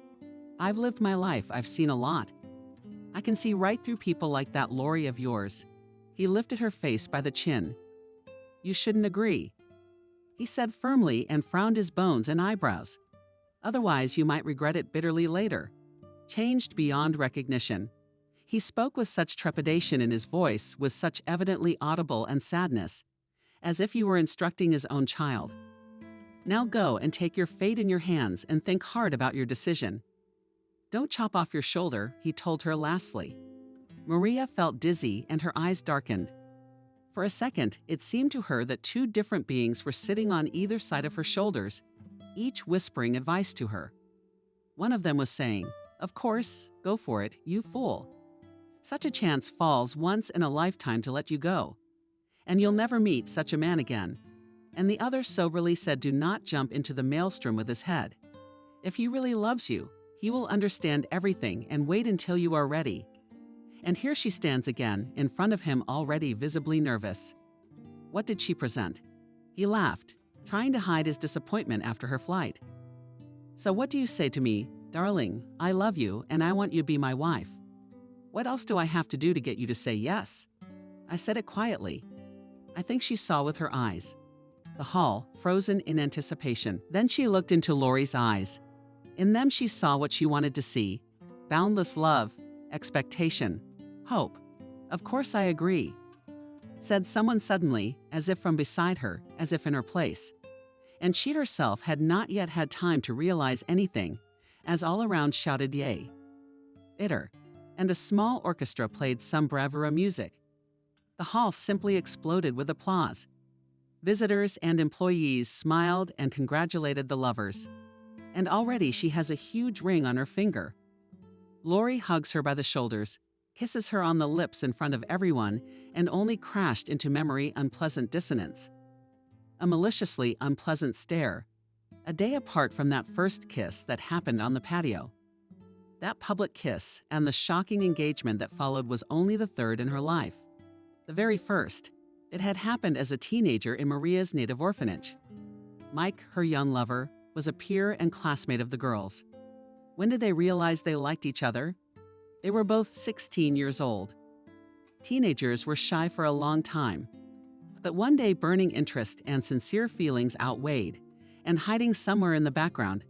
Speaker 2: I've lived my life. I've seen a lot. I can see right through people like that Lori of yours. He lifted her face by the chin. You shouldn't agree, he said firmly and frowned his bones and eyebrows. Otherwise, you might regret it bitterly later. changed beyond recognition. He spoke with such trepidation in his voice, with such evidently audible and sadness, as if he were instructing his own child. Now go and take your fate in your hands and think hard about your decision. Don't chop off your shoulder, he told her lastly. Maria felt dizzy and her eyes darkened. For a second, it seemed to her that two different beings were sitting on either side of her shoulders, each whispering advice to her. One of them was saying, "Of course, go for it, you fool. Such a chance falls once in a lifetime to let you go, and you'll never meet such a man again." And the other soberly said, "Do not jump into the maelstrom with his head. If he really loves you, he will understand everything and wait until you are ready." And here she stands again, in front of him, already visibly nervous. What did she present? He laughed, trying to hide his disappointment after her flight. "So what do you say to me, darling? I love you and I want you to be my wife. What else do I have to do to get you to say yes?" I said it quietly. I think she saw with her eyes. The hall, frozen in anticipation. Then she looked into Lori's eyes. In them she saw what she wanted to see: boundless love, expectation, hope. "Of course I agree," said someone suddenly, as if from beside her, as if in her place. And she herself had not yet had time to realize anything, as all around shouted yea. Itter, and a small orchestra played some bravura music. The hall simply exploded with applause. Visitors and employees smiled and congratulated the lovers. And already she has a huge ring on her finger. Lori hugs her by the shoulders, kisses her on the lips in front of everyone, and only crashed into memory unpleasant dissonance. A maliciously unpleasant stare, a day apart from that first kiss that happened on the patio. That public kiss and the shocking engagement that followed was only the third in her life. The very first, it had happened as a teenager in Maria's native orphanage. Mike, her young lover, was a peer and classmate of the girls. When did they realize they liked each other? They were both 16 years old. Teenagers were shy for a long time. But one day, burning interest and sincere feelings outweighed, and hiding somewhere in the background,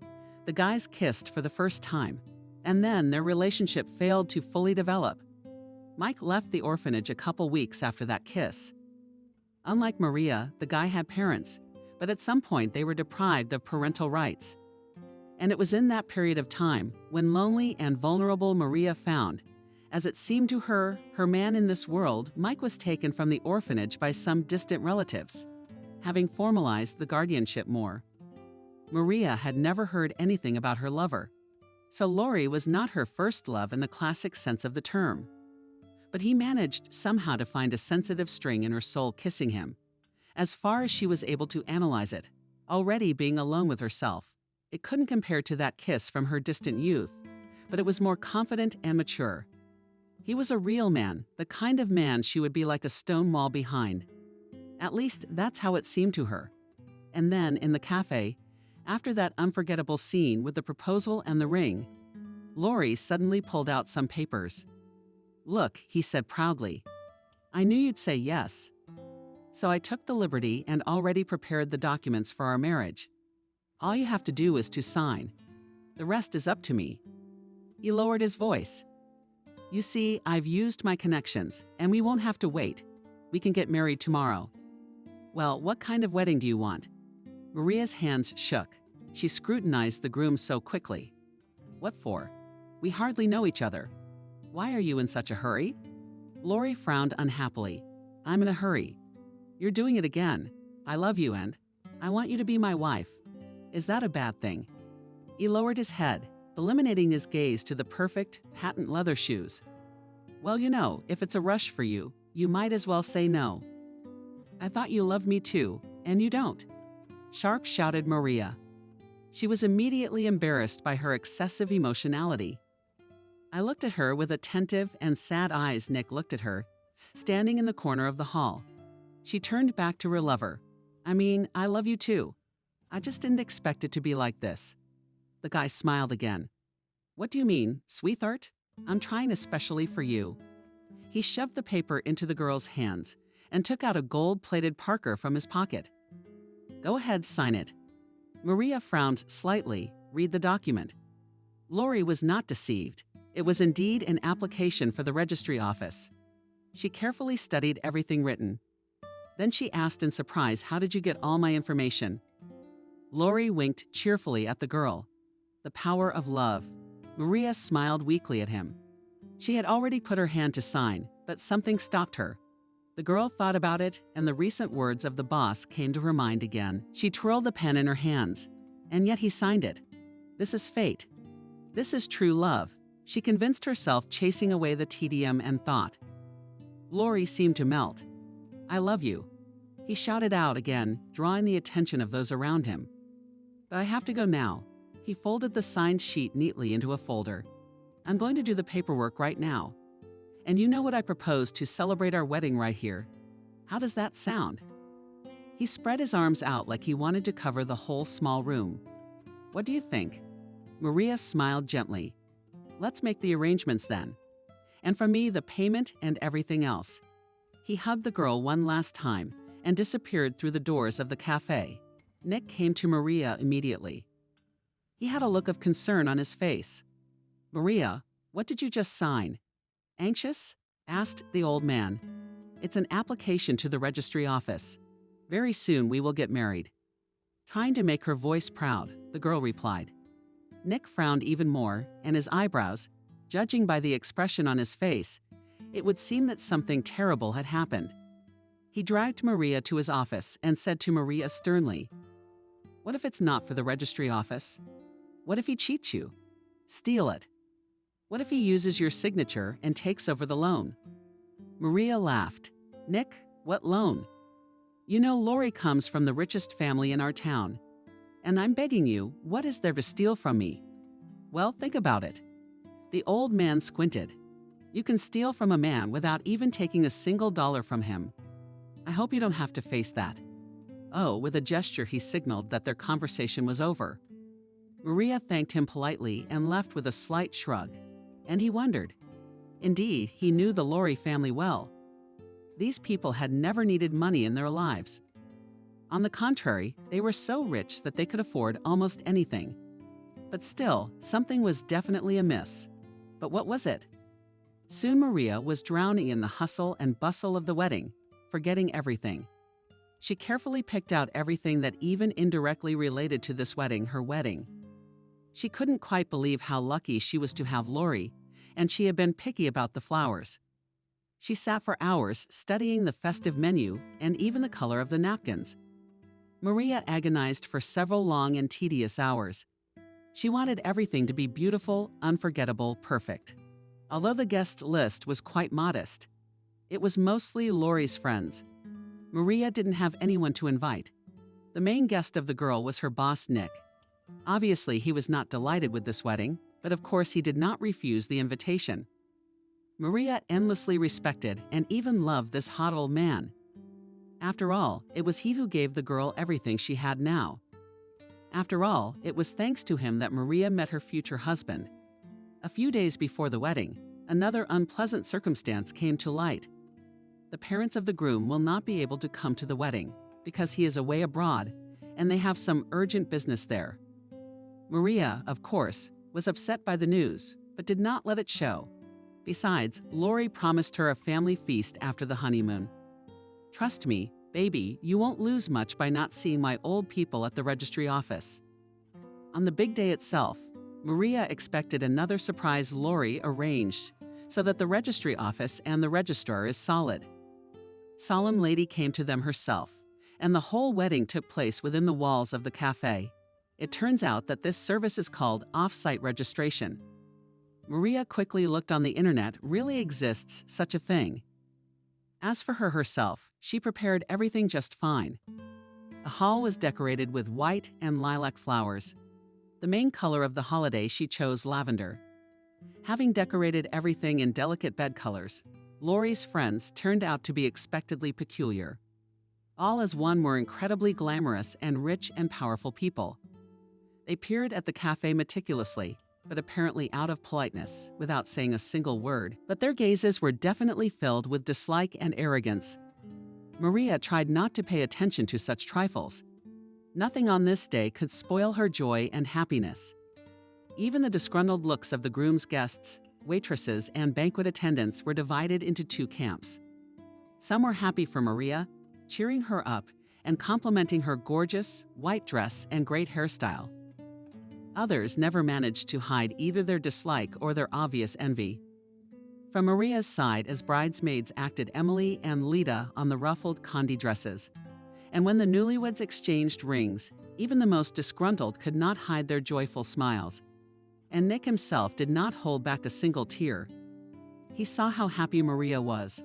Speaker 2: the guys kissed for the first time. And then their relationship failed to fully develop. Mike left the orphanage a couple weeks after that kiss. Unlike Maria, the guy had parents, but at some point they were deprived of parental rights. And it was in that period of time when lonely and vulnerable Maria found, as it seemed to her, her man in this world. Mike was taken from the orphanage by some distant relatives, having formalized the guardianship more. Maria had never heard anything about her lover, so Lori was not her first love in the classic sense of the term. But he managed somehow to find a sensitive string in her soul kissing him, as far as she was able to analyze it, already being alone with herself. It couldn't compare to that kiss from her distant youth, but it was more confident and mature. He was a real man, the kind of man she would be like a stone wall behind. At least that's how it seemed to her. And then, in the cafe, after that unforgettable scene with the proposal and the ring, Lori suddenly pulled out some papers. "Look," he said proudly. "I knew you'd say yes. So I took the liberty and already prepared the documents for our marriage. All you have to do is to sign. The rest is up to me." He lowered his voice. "You see, I've used my connections, and we won't have to wait. We can get married tomorrow." "Well, what kind of wedding do you want?" Maria's hands shook. She scrutinized the groom so quickly. "What for? We hardly know each other. Why are you in such a hurry?" Lori frowned unhappily. "I'm in a hurry. You're doing it again. I love you and I want you to be my wife. Is that a bad thing?" He lowered his head, eliminating his gaze to the perfect, patent leather shoes. "Well, you know, if it's a rush for you, you might as well say no." "I thought you loved me too, and you don't," sharp shouted Maria. She was immediately embarrassed by her excessive emotionality. I looked at her with attentive and sad eyes. Nick looked at her, standing in the corner of the hall. She turned back to her lover. "I mean, I love you too. I just didn't expect it to be like this." The guy smiled again. "What do you mean, sweetheart? I'm trying especially for you." He shoved the paper into the girl's hands and took out a gold-plated Parker from his pocket. "Go ahead, sign it." Maria frowned slightly. "Read the document." Lori was not deceived. It was indeed an application for the registry office. She carefully studied everything written. Then she asked in surprise, "How did you get all my information?" Lori winked cheerfully at the girl. The power of love. Maria smiled weakly at him. She had already put her hand to sign, but something stopped her. The girl thought about it, and the recent words of the boss came to her mind again. She twirled the pen in her hands, and yet he signed it. This is fate. This is true love, she convinced herself, chasing away the tedium and thought. Lori seemed to melt. "I love you," he shouted out again, drawing the attention of those around him. "But I have to go now." He folded the signed sheet neatly into a folder. "I'm going to do the paperwork right now. And you know what I propose to celebrate our wedding right here. How does that sound?" He spread his arms out like he wanted to cover the whole small room. "What do you think?" Maria smiled gently. "Let's make the arrangements then. And from me, the payment and everything else." He hugged the girl one last time and disappeared through the doors of the cafe. Nick came to Maria immediately. He had a look of concern on his face. "Maria, what did you just sign?" "Anxious?" asked the old man. "It's an application to the registry office. Very soon we will get married." Trying to make her voice proud, the girl replied. Nick frowned even more, and his eyebrows, judging by the expression on his face, it would seem that something terrible had happened. He dragged Maria to his office and said to Maria sternly, "What if it's not for the registry office? What if he cheats you? Steal it? What if he uses your signature and takes over the loan?" Maria laughed. "Nick, what loan? You know Lori comes from the richest family in our town. And I'm begging you, what is there to steal from me?" "Well, think about it." The old man squinted. "You can steal from a man without even taking a single dollar from him. I hope you don't have to face that." Oh, with a gesture he signaled that their conversation was over. Maria thanked him politely and left with a slight shrug. And he wondered. Indeed, he knew the Lori family well. These people had never needed money in their lives. On the contrary, they were so rich that they could afford almost anything. But still, something was definitely amiss. But what was it? Soon Maria was drowning in the hustle and bustle of the wedding, forgetting everything. She carefully picked out everything that even indirectly related to this wedding, her wedding. She couldn't quite believe how lucky she was to have Lori, and she had been picky about the flowers. She sat for hours studying the festive menu and even the color of the napkins. Maria agonized for several long and tedious hours. She wanted everything to be beautiful, unforgettable, perfect. Although the guest list was quite modest, it was mostly Lori's friends. Maria didn't have anyone to invite. The main guest of the girl was her boss, Nick. Obviously, he was not delighted with this wedding, but of course he did not refuse the invitation. Maria endlessly respected and even loved this hot old man. After all, it was he who gave the girl everything she had now. After all, it was thanks to him that Maria met her future husband. A few days before the wedding, another unpleasant circumstance came to light. The parents of the groom will not be able to come to the wedding because he is away abroad and they have some urgent business there. Maria, of course, was upset by the news, but did not let it show. Besides, Lori promised her a family feast after the honeymoon. "Trust me, baby, you won't lose much by not seeing my old people at the registry office." On the big day itself, Maria expected another surprise Lori arranged so that the registry office and the registrar is solid. Solemn Lady came to them herself, and the whole wedding took place within the walls of the cafe. It turns out that this service is called off-site registration. Maria quickly looked on the internet. Really exists such a thing. As for her herself, she prepared everything just fine. The hall was decorated with white and lilac flowers. The main color of the holiday she chose lavender. Having decorated everything in delicate bed colors, Lori's friends turned out to be expectedly peculiar. All as one were incredibly glamorous and rich and powerful people. They peered at the cafe meticulously, but apparently out of politeness, without saying a single word. But their gazes were definitely filled with dislike and arrogance. Maria tried not to pay attention to such trifles. Nothing on this day could spoil her joy and happiness. Even the disgruntled looks of the groom's guests, waitresses, and banquet attendants were divided into two camps. Some were happy for Maria, cheering her up and complimenting her gorgeous white dress and great hairstyle. Others never managed to hide either their dislike or their obvious envy. From Maria's side, as bridesmaids acted Emily and Lita on the ruffled Condi dresses. And when the newlyweds exchanged rings, even the most disgruntled could not hide their joyful smiles. And Nick himself did not hold back a single tear. He saw how happy Maria was,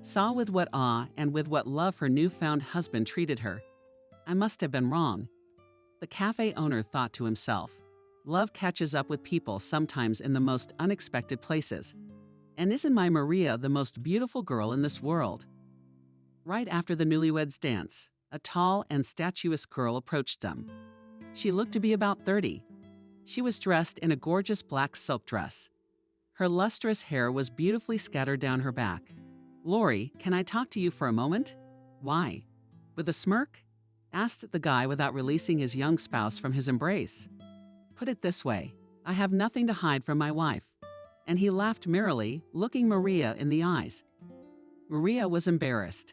Speaker 2: saw with what awe and with what love her newfound husband treated her. I must have been wrong. The cafe owner thought to himself. Love catches up with people sometimes in the most unexpected places. And isn't my Maria the most beautiful girl in this world? Right after the newlyweds' dance, a tall and statuesque girl approached them. She looked to be about 30. She was dressed in a gorgeous black silk dress. Her lustrous hair was beautifully scattered down her back. "Lori, can I talk to you for a moment?" "Why?" With a smirk, asked the guy without releasing his young spouse from his embrace. "Put it this way, I have nothing to hide from my wife." And he laughed merrily, looking Maria in the eyes. Maria was embarrassed.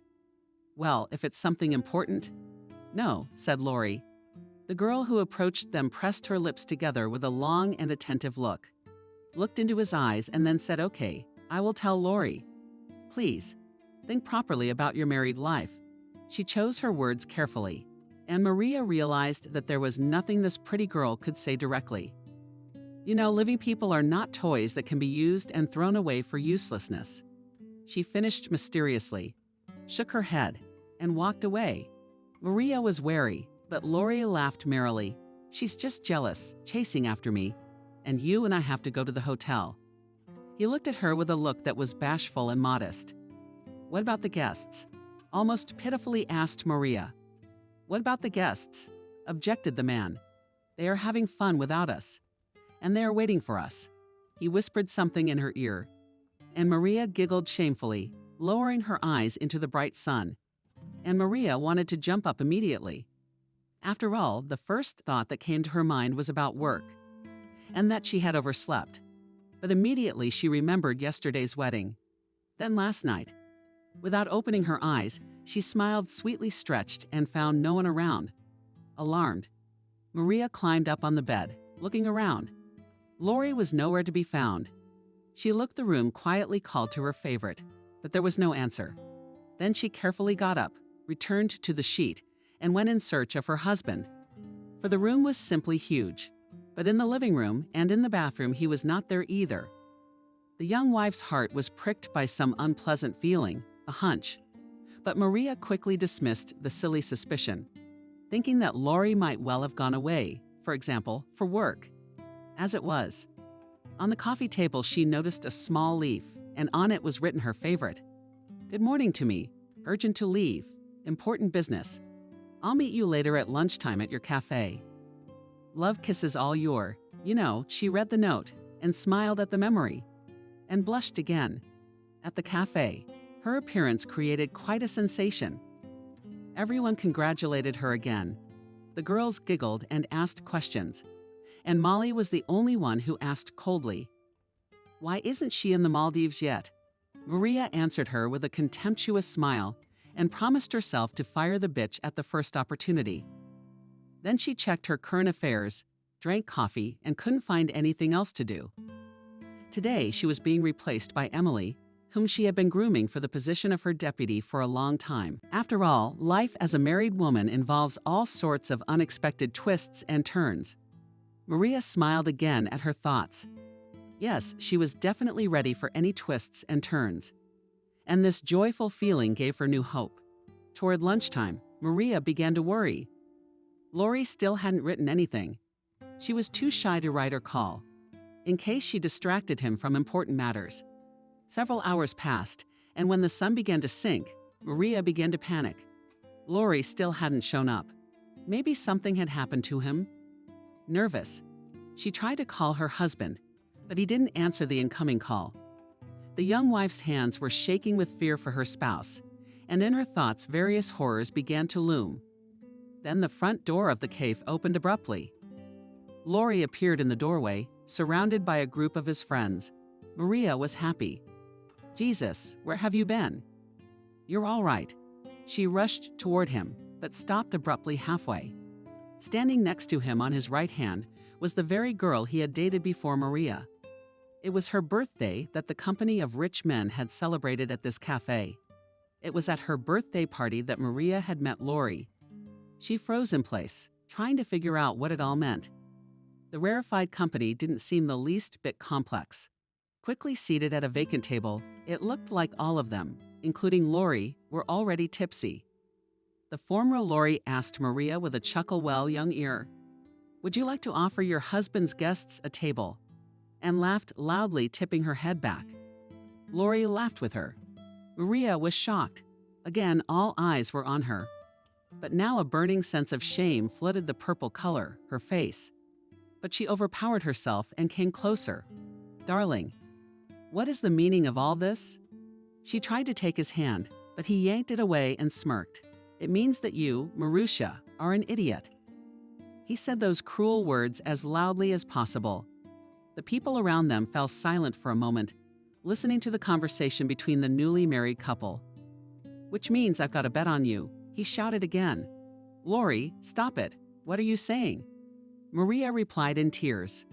Speaker 2: "Well, if it's something important?" "No," said Lori. The girl who approached them pressed her lips together with a long and attentive look, looked into his eyes, and then said, "Okay, I will tell Lori. Please, think properly about your married life." She chose her words carefully, and Maria realized that there was nothing this pretty girl could say directly. You know, living people are not toys that can be used and thrown away for uselessness. She finished mysteriously, shook her head, and walked away. Maria was wary, but Lori laughed merrily. "She's just jealous, chasing after me, and you and I have to go to the hotel." He looked at her with a look that was bashful and modest. "What about the guests?" almost pitifully asked Maria. "What about the guests?" objected the man. "They are having fun without us, and they are waiting for us." He whispered something in her ear, and Maria giggled shamefully, lowering her eyes into the bright sun. And Maria wanted to jump up immediately. After all, the first thought that came to her mind was about work, and that she had overslept. But immediately she remembered yesterday's wedding. Then last night. Without opening her eyes, she smiled sweetly stretched and found no one around. Alarmed, Maria climbed up on the bed, looking around. Lori was nowhere to be found. She looked the room, quietly called to her favorite, but there was no answer. Then she carefully got up, returned to the sheet, and went in search of her husband. For the room was simply huge, but in the living room and in the bathroom he was not there either. The young wife's heart was pricked by some unpleasant feeling, a hunch. But Maria quickly dismissed the silly suspicion, thinking that Lori might well have gone away, for example, for work. As it was, on the coffee table she noticed a small leaf, and on it was written her favorite. "Good morning to me. Urgent to leave. Important business. I'll meet you later at lunchtime at your cafe. Love kisses all your." You know, she read the note and smiled at the memory, and blushed again. At the cafe, her appearance created quite a sensation. Everyone congratulated her again. The girls giggled and asked questions, and Molly was the only one who asked coldly, "Why isn't she in the Maldives yet?" Maria answered her with a contemptuous smile and promised herself to fire the bitch at the first opportunity. Then she checked her current affairs, drank coffee, and couldn't find anything else to do. Today, she was being replaced by Emily, whom she had been grooming for the position of her deputy for a long time. After all, life as a married woman involves all sorts of unexpected twists and turns. Maria smiled again at her thoughts. Yes, she was definitely ready for any twists and turns. And this joyful feeling gave her new hope. Toward lunchtime, Maria began to worry. Lori still hadn't written anything. She was too shy to write or call, in case she distracted him from important matters. Several hours passed, and when the sun began to sink, Maria began to panic. Lori still hadn't shown up. Maybe something had happened to him. Nervous, she tried to call her husband, but he didn't answer the incoming call. The young wife's hands were shaking with fear for her spouse, and in her thoughts various horrors began to loom. Then the front door of the cafe opened abruptly. Lori appeared in the doorway, surrounded by a group of his friends. Maria was happy. "Jesus, where have you been?" "You're all right." She rushed toward him, but stopped abruptly halfway. Standing next to him on his right hand was the very girl he had dated before Maria. It was her birthday that the company of rich men had celebrated at this cafe. It was at her birthday party that Maria had met Lori. She froze in place, trying to figure out what it all meant. The rarefied company didn't seem the least bit complex. Quickly seated at a vacant table, it looked like all of them, including Lori, were already tipsy. The former Lori asked Maria with a chuckle, "Well, young ear, would you like to offer your husband's guests a table?" and laughed loudly, tipping her head back. Lori laughed with her. Maria was shocked. Again, all eyes were on her. But now a burning sense of shame flooded the purple color, her face. But she overpowered herself and came closer. "Darling, what is the meaning of all this?" She tried to take his hand, but he yanked it away and smirked. "It means that you, Marusha, are an idiot." He said those cruel words as loudly as possible. The people around them fell silent for a moment, listening to the conversation between the newly married couple. "Which means I've got a bet on you," he shouted again. "Lori, stop it. What are you saying?" Maria replied in tears.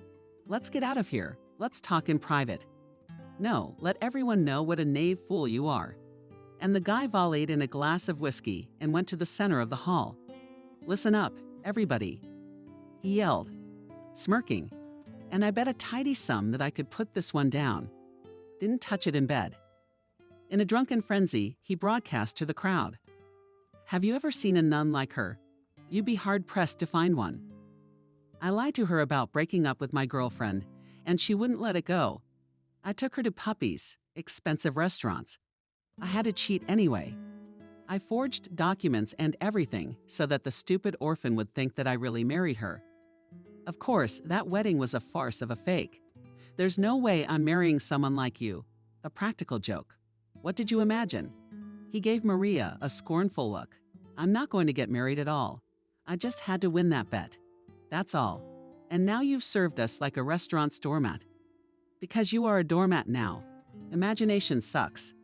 Speaker 2: "Let's get out of here. Let's talk in private." "No, let everyone know what a knave fool you are." And the guy volleyed in a glass of whiskey and went to the center of the hall. "Listen up, everybody," he yelled, smirking. "And I bet a tidy sum that I could put this one down. Didn't touch it in bed." In a drunken frenzy, he broadcast to the crowd. "Have you ever seen a nun like her? You'd be hard-pressed to find one. I lied to her about breaking up with my girlfriend, and she wouldn't let it go. I took her to Puppies, expensive restaurants. I had to cheat anyway. I forged documents and everything so that the stupid orphan would think that I really married her. Of course, that wedding was a farce of a fake. There's no way I'm marrying someone like you. A practical joke. What did you imagine?" He gave Maria a scornful look. "I'm not going to get married at all. I just had to win that bet. That's all. And now you've served us like a restaurant's doormat. Because you are a doormat now. Imagination sucks.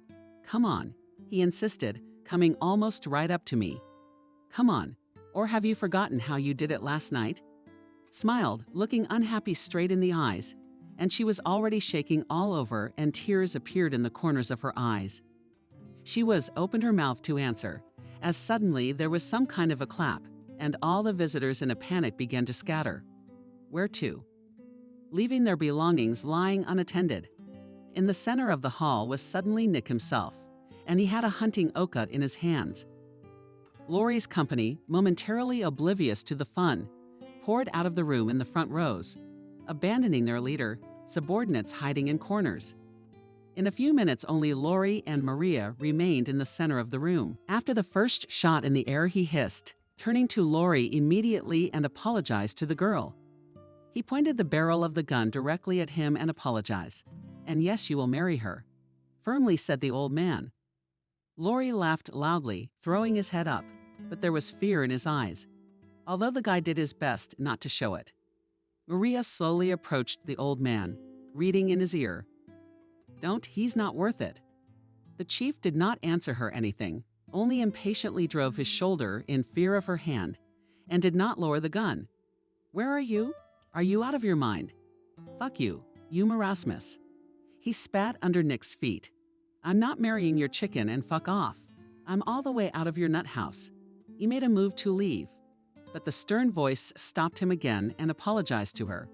Speaker 2: Come on," he insisted, coming almost right up to me. "Come on. Or have you forgotten how you did it last night?" Smiled, looking unhappy straight in the eyes, and she was already shaking all over and tears appeared in the corners of her eyes. She opened her mouth to answer, as suddenly there was some kind of a clap, and all the visitors in a panic began to scatter. Where to? Leaving their belongings lying unattended. In the center of the hall was suddenly Nick himself, and he had a hunting okut in his hands. Lori's company, momentarily oblivious to the fun, poured out of the room in the front rows, abandoning their leader, subordinates hiding in corners. In a few minutes, only Lori and Maria remained in the center of the room. After the first shot in the air, he hissed, turning to Lori immediately and apologized to the girl. He pointed the barrel of the gun directly at him and apologized. "And yes, you will marry her," firmly said the old man. Lori laughed loudly, throwing his head up, but there was fear in his eyes, although the guy did his best not to show it. Maria slowly approached the old man, reading in his ear, he's not worth it." The chief did not answer her anything, only impatiently drove his shoulder in fear of her hand, and did not lower the gun. "Where are you? Are you out of your mind? Fuck you, you Marasmus." He spat under Nick's feet. "I'm not marrying your chicken and fuck off. I'm all the way out of your nut house." He made a move to leave, but the stern voice stopped him again and apologized to her.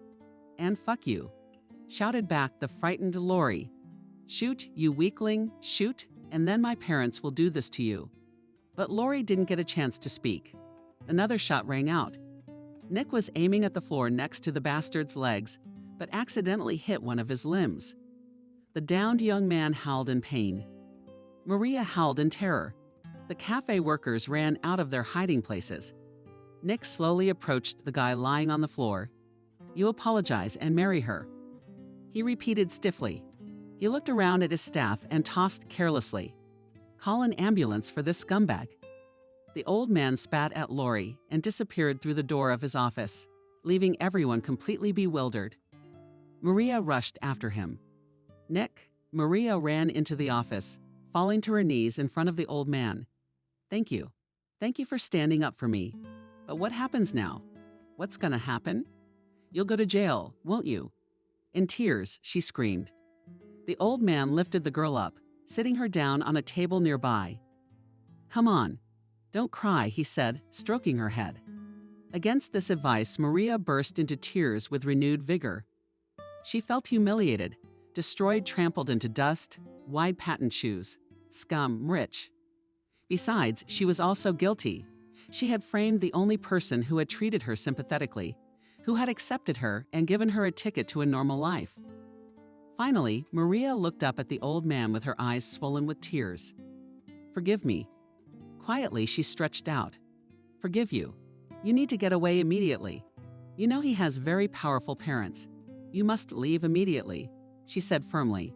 Speaker 2: "And fuck you," shouted back the frightened Lori. "Shoot, you weakling, shoot, and then my parents will do this to you." But Lori didn't get a chance to speak. Another shot rang out. Nick was aiming at the floor next to the bastard's legs, but accidentally hit one of his limbs. The downed young man howled in pain. Maria howled in terror. The cafe workers ran out of their hiding places. Nick slowly approached the guy lying on the floor. "You apologize and marry her," he repeated stiffly. He looked around at his staff and tossed carelessly, "Call an ambulance for this scumbag." The old man spat at Lori and disappeared through the door of his office, leaving everyone completely bewildered. Maria rushed after him. Nick, Maria ran into the office, falling to her knees in front of the old man. Thank you. Thank you for standing up for me. But what happens now? What's gonna happen? You'll go to jail, won't you? In tears, she screamed. The old man lifted the girl up, sitting her down on a table nearby. Come on. Don't cry, he said, stroking her head. Against this advice, Maria burst into tears with renewed vigor. She felt humiliated, destroyed, trampled into dust, wide patent shoes, scum, rich. Besides, she was also guilty. She had framed the only person who had treated her sympathetically, who had accepted her and given her a ticket to a normal life. Finally, Maria looked up at the old man with her eyes swollen with tears. Forgive me. Quietly, she stretched out. Forgive you. You need to get away immediately. You know he has very powerful parents. You must leave immediately, she said firmly.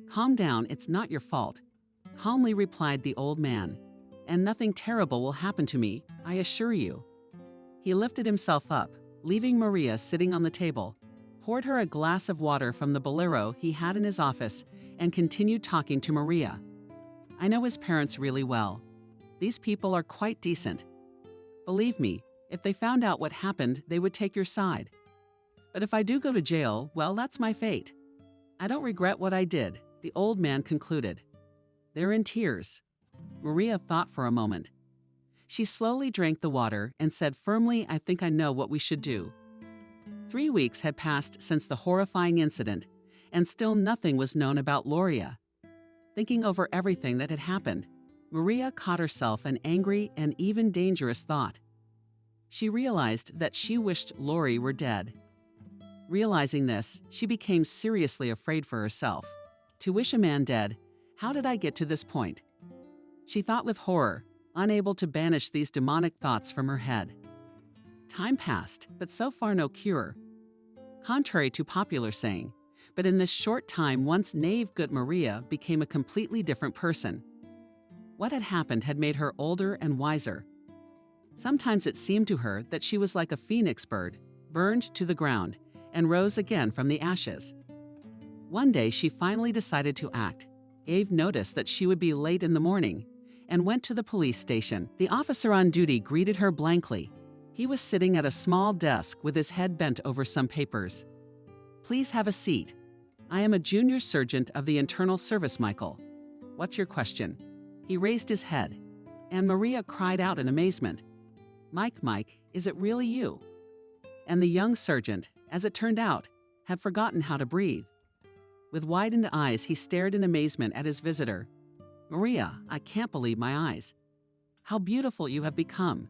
Speaker 2: Calm down, it's not your fault, calmly replied the old man. And nothing terrible will happen to me, I assure you. He lifted himself up, leaving Maria sitting on the table, poured her a glass of water from the bolero he had in his office, and continued talking to Maria. I know his parents really well. These people are quite decent. Believe me, if they found out what happened, they would take your side. But if I do go to jail, well, that's my fate. I don't regret what I did, the old man concluded. They're in tears. Maria thought for a moment. She slowly drank the water and said firmly, I think I know what we should do. 3 weeks had passed since the horrifying incident, and still nothing was known about Gloria. Thinking over everything that had happened, Maria caught herself an angry and even dangerous thought. She realized that she wished Lori were dead. Realizing this, she became seriously afraid for herself. To wish a man dead, how did I get to this point? She thought with horror, unable to banish these demonic thoughts from her head. Time passed, but so far no cure. Contrary to popular saying, but in this short time once naive good Maria became a completely different person. What had happened had made her older and wiser. Sometimes it seemed to her that she was like a phoenix bird, burned to the ground, and rose again from the ashes. One day she finally decided to act, gave notice that she would be late in the morning, and went to the police station. The officer on duty greeted her blankly. He was sitting at a small desk with his head bent over some papers. Please have a seat. I am a junior sergeant of the Internal Service, Michael. What's your question? He raised his head, and Maria cried out in amazement. Mike, is it really you? And the young sergeant, as it turned out, had forgotten how to breathe. With widened eyes, he stared in amazement at his visitor. Maria, I can't believe my eyes. How beautiful you have become.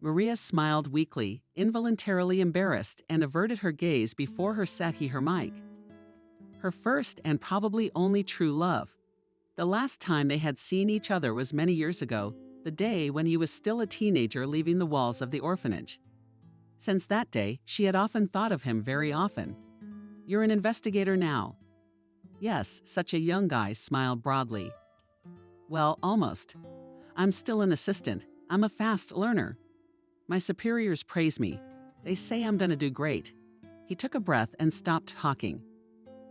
Speaker 2: Maria smiled weakly, involuntarily embarrassed, and averted her gaze before her said he her Mike. Her first and probably only true love. The last time they had seen each other was many years ago, the day when he was still a teenager leaving the walls of the orphanage. Since that day, she had often thought of him very often. You're an investigator now. Yes, such a young guy smiled broadly. Well, almost. I'm still an assistant. I'm a fast learner. My superiors praise me. They say I'm gonna do great. He took a breath and stopped talking.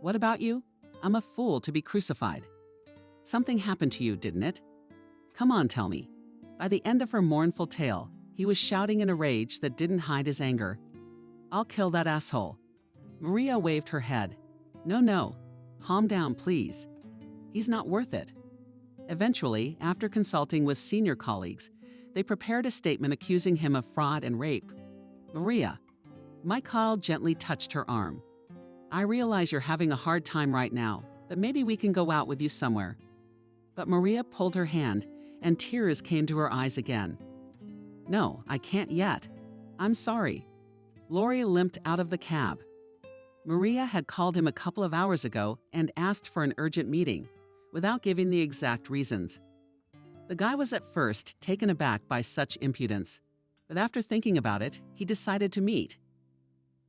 Speaker 2: What about you? I'm a fool to be crucified. Something happened to you, didn't it? Come on, tell me. By the end of her mournful tale, he was shouting in a rage that didn't hide his anger. I'll kill that asshole. Maria waved her head. No. Calm down, please. He's not worth it. Eventually, after consulting with senior colleagues, they prepared a statement accusing him of fraud and rape. Maria. Michael gently touched her arm. I realize you're having a hard time right now, but maybe we can go out with you somewhere. But Maria pulled her hand, and tears came to her eyes again. No, I can't yet. I'm sorry. Lori limped out of the cab. Maria had called him a couple of hours ago and asked for an urgent meeting, without giving the exact reasons. The guy was at first taken aback by such impudence, but after thinking about it, he decided to meet.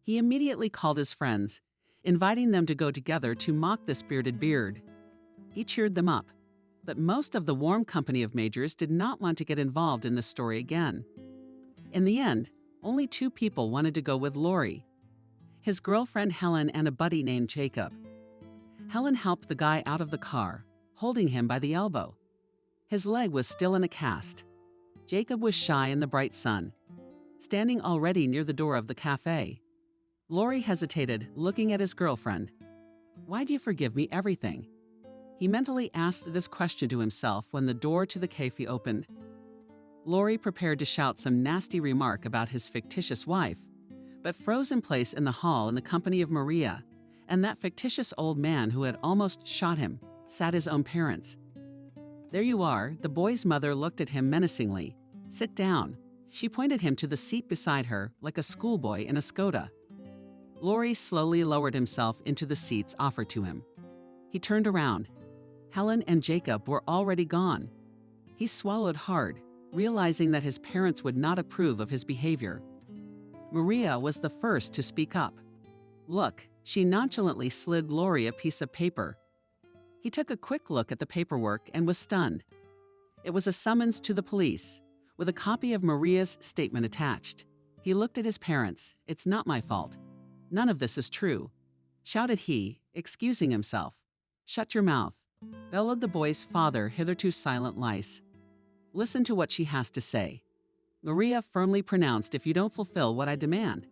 Speaker 2: He immediately called his friends, inviting them to go together to mock this bearded beard. He cheered them up, but most of the warm company of majors did not want to get involved in the story again. In the end, only 2 people wanted to go with Lori: his girlfriend Helen and a buddy named Jacob. Helen helped the guy out of the car, holding him by the elbow. His leg was still in a cast. Jacob was shy in the bright sun, standing already near the door of the cafe. Lori hesitated, looking at his girlfriend. "Why do you forgive me everything?" He mentally asked this question to himself when the door to the cafe opened. Lori prepared to shout some nasty remark about his fictitious wife, but froze in place in the hall in the company of Maria and that fictitious old man who had almost shot him, sat his own parents. "There you are," the boy's mother looked at him menacingly. "Sit down." She pointed him to the seat beside her like a schoolboy in a Skoda. Lori slowly lowered himself into the seats offered to him. He turned around. Helen and Jacob were already gone. He swallowed hard, realizing that his parents would not approve of his behavior. Maria was the first to speak up. "Look," she nonchalantly slid Lori a piece of paper. He took a quick look at the paperwork and was stunned. It was a summons to the police, with a copy of Maria's statement attached. He looked at his parents. "It's not my fault. None of this is true," shouted he, excusing himself. "Shut your mouth," bellowed the boy's father, hitherto silent lice. "Listen to what she has to say." Maria firmly pronounced, "If you don't fulfill what I demand,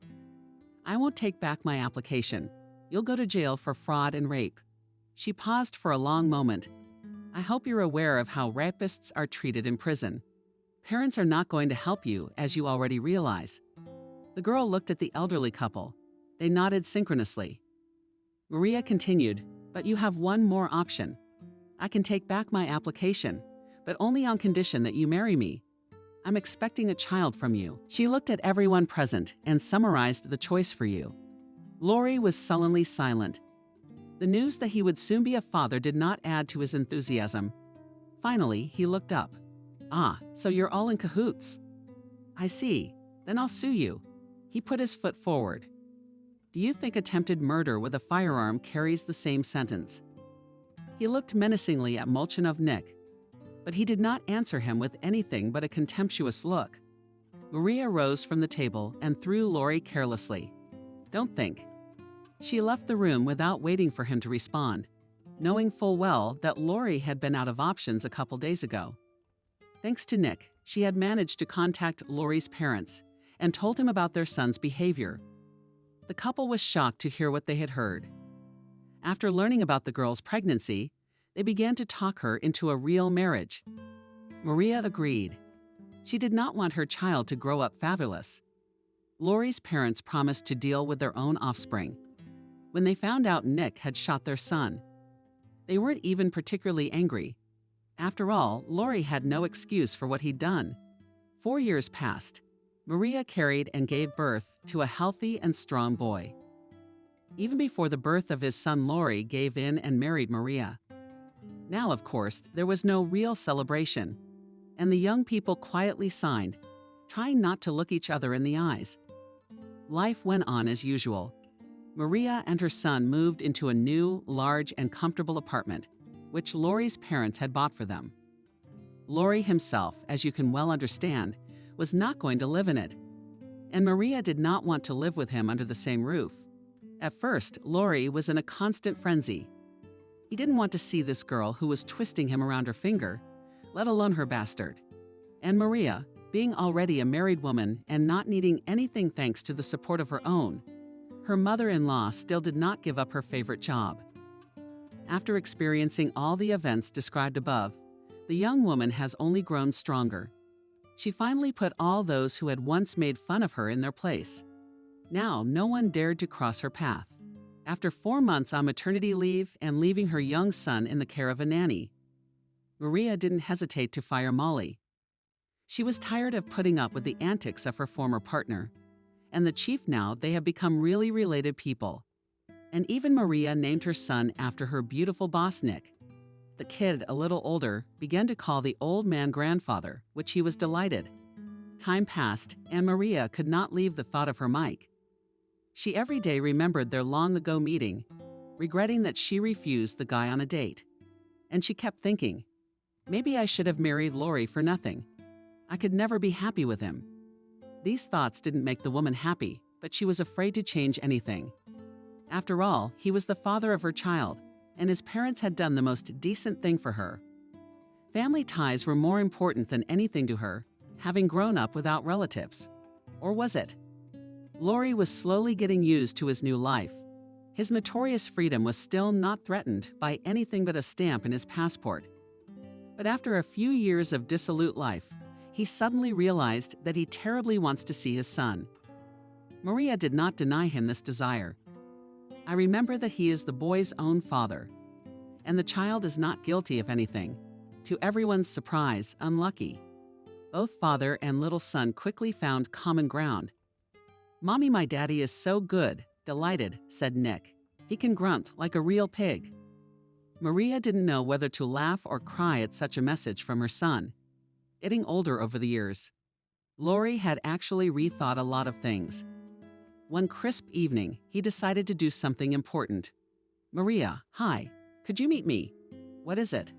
Speaker 2: I won't take back my application. You'll go to jail for fraud and rape." She paused for a long moment. "I hope you're aware of how rapists are treated in prison. Parents are not going to help you, as you already realize." The girl looked at the elderly couple. They nodded synchronously. Maria continued, "But you have one more option. I can take back my application, but only on condition that you marry me. I'm expecting a child from you." She looked at everyone present and summarized the choice for you. Lori was sullenly silent. The news that he would soon be a father did not add to his enthusiasm. Finally, he looked up. "Ah, so you're all in cahoots." "I see. Then I'll sue you." He put his foot forward. "Do you think attempted murder with a firearm carries the same sentence?" He looked menacingly at Molchanov Nick, but he did not answer him with anything but a contemptuous look. Maria rose from the table and threw Lori carelessly. "Don't think." She left the room without waiting for him to respond, knowing full well that Lori had been out of options a couple days ago. Thanks to Nick, she had managed to contact Lori's parents and told him about their son's behavior. The couple was shocked to hear what they had heard. After learning about the girl's pregnancy, they began to talk her into a real marriage. Maria agreed. She did not want her child to grow up fatherless. Lori's parents promised to deal with their own offspring. When they found out Nick had shot their son, they weren't even particularly angry. After all, Lori had no excuse for what he'd done. 4 years passed. Maria carried and gave birth to a healthy and strong boy. Even before the birth of his son, Lori gave in and married Maria. Now, of course, there was no real celebration, and the young people quietly signed, trying not to look each other in the eyes. Life went on as usual. Maria and her son moved into a new, large, and comfortable apartment, which Lori's parents had bought for them. Lori himself, as you can well understand, was not going to live in it, and Maria did not want to live with him under the same roof. At first, Lori was in a constant frenzy. He didn't want to see this girl who was twisting him around her finger, let alone her bastard. And Maria, being already a married woman and not needing anything thanks to the support of her own, her mother-in-law still did not give up her favorite job. After experiencing all the events described above, the young woman has only grown stronger. She finally put all those who had once made fun of her in their place. Now, no one dared to cross her path. After 4 months on maternity leave and leaving her young son in the care of a nanny, Maria didn't hesitate to fire Molly. She was tired of putting up with the antics of her former partner, and the chief now they have become really related people. And even Maria named her son after her beautiful boss, Nick. The kid, a little older, began to call the old man grandfather, which he was delighted. Time passed, and Maria could not leave the thought of her Mike. She every day remembered their long-ago meeting, regretting that she refused the guy on a date. And she kept thinking, maybe I should have married Lori for nothing. I could never be happy with him. These thoughts didn't make the woman happy, but she was afraid to change anything. After all, he was the father of her child, and his parents had done the most decent thing for her. Family ties were more important than anything to her, having grown up without relatives. Or was it? Laurie was slowly getting used to his new life. His notorious freedom was still not threatened by anything but a stamp in his passport. But after a few years of dissolute life, he suddenly realized that he terribly wants to see his son. Maria did not deny him this desire. I remember that he is the boy's own father, and the child is not guilty of anything. To everyone's surprise, unlucky. Both father and little son quickly found common ground. "Mommy, my daddy is so good, delighted," said Nick. "He can grunt like a real pig." Maria didn't know whether to laugh or cry at such a message from her son. Getting older over the years, Laurie had actually rethought a lot of things. One crisp evening, he decided to do something important. "Maria, hi, could you meet me?" "What is it?"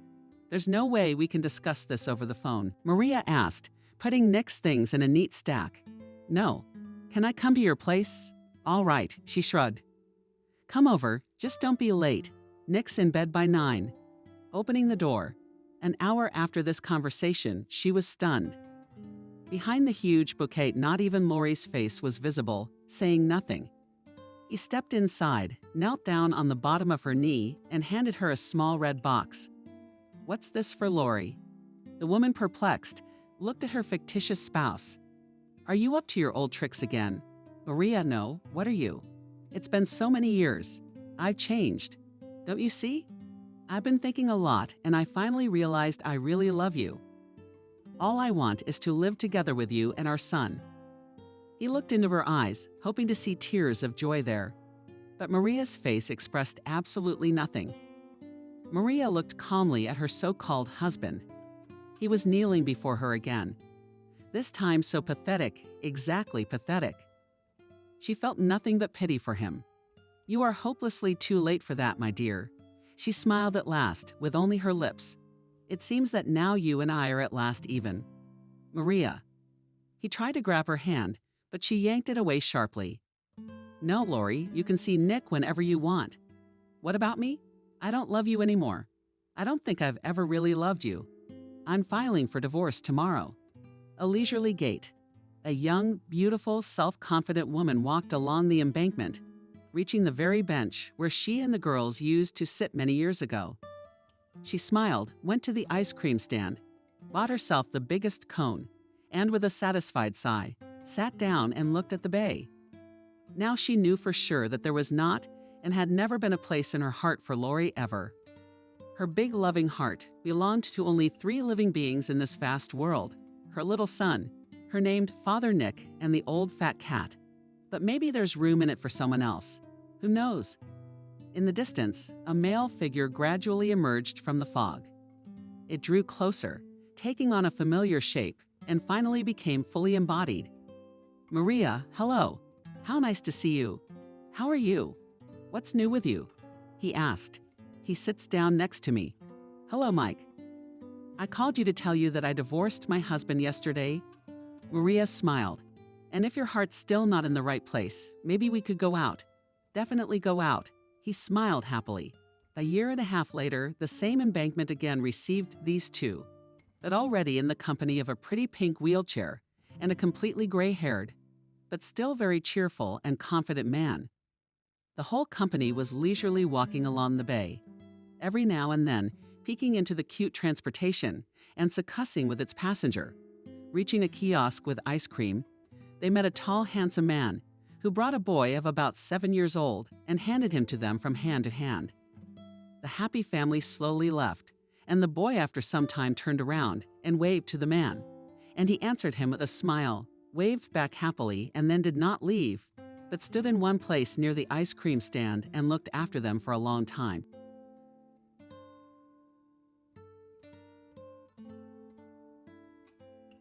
Speaker 2: "There's no way we can discuss this over the phone," Maria asked, putting Nick's things in a neat stack. "No. Can I come to your place?" "All right," she shrugged. "Come over, just don't be late. Nick's in bed by 9. Opening the door. An hour after this conversation, she was stunned. Behind the huge bouquet, not even Laurie's face was visible, saying nothing. He stepped inside, knelt down on the bottom of her knee, and handed her a small red box. "What's this for Laurie?" The woman, perplexed, looked at her fictitious spouse. "Are you up to your old tricks again?" "Maria, no. What are you?" "It's been so many years. I've changed. Don't you see? I've been thinking a lot, and I finally realized I really love you. All I want is to live together with you and our son." He looked into her eyes, hoping to see tears of joy there. But Maria's face expressed absolutely nothing. Maria looked calmly at her so-called husband. He was kneeling before her again. This time so pathetic, exactly pathetic. She felt nothing but pity for him. "You are hopelessly too late for that, my dear." She smiled at last, with only her lips. "It seems that now you and I are at last even." "Maria." He tried to grab her hand, but she yanked it away sharply. "No, Laurie, you can see Nick whenever you want." "What about me? I don't love you anymore. I don't think I've ever really loved you. I'm filing for divorce tomorrow." A leisurely gait. A young, beautiful, self-confident woman walked along the embankment, reaching the very bench where she and the girls used to sit many years ago. She smiled, went to the ice cream stand, bought herself the biggest cone, and with a satisfied sigh, sat down and looked at the bay. Now she knew for sure that there was not and had never been a place in her heart for Laurie ever. Her big loving heart belonged to only 3 living beings in this vast world: her little son, her named Father Nick, and the old fat cat. But maybe there's room in it for someone else. Who knows? In the distance, a male figure gradually emerged from the fog. It drew closer, taking on a familiar shape, and finally became fully embodied. "Maria, hello. How nice to see you. How are you? What's new with you?" he asked. He sits down next to me. "Hello, Mike. I called you to tell you that I divorced my husband yesterday." Maria smiled. "And if your heart's still not in the right place, maybe we could go out." "Definitely go out." He smiled happily. A year and a half later, the same embankment again received these two, but already in the company of a pretty pink wheelchair and a completely gray-haired, but still very cheerful and confident man. The whole company was leisurely walking along the bay, every now and then peeking into the cute transportation and succussing with its passenger. Reaching a kiosk with ice cream, they met a tall, handsome man who brought a boy of about 7 years old and handed him to them from hand to hand. The happy family slowly left, and the boy after some time turned around and waved to the man, and he answered him with a smile, waved back happily, and then did not leave, but stood in one place near the ice cream stand and looked after them for a long time.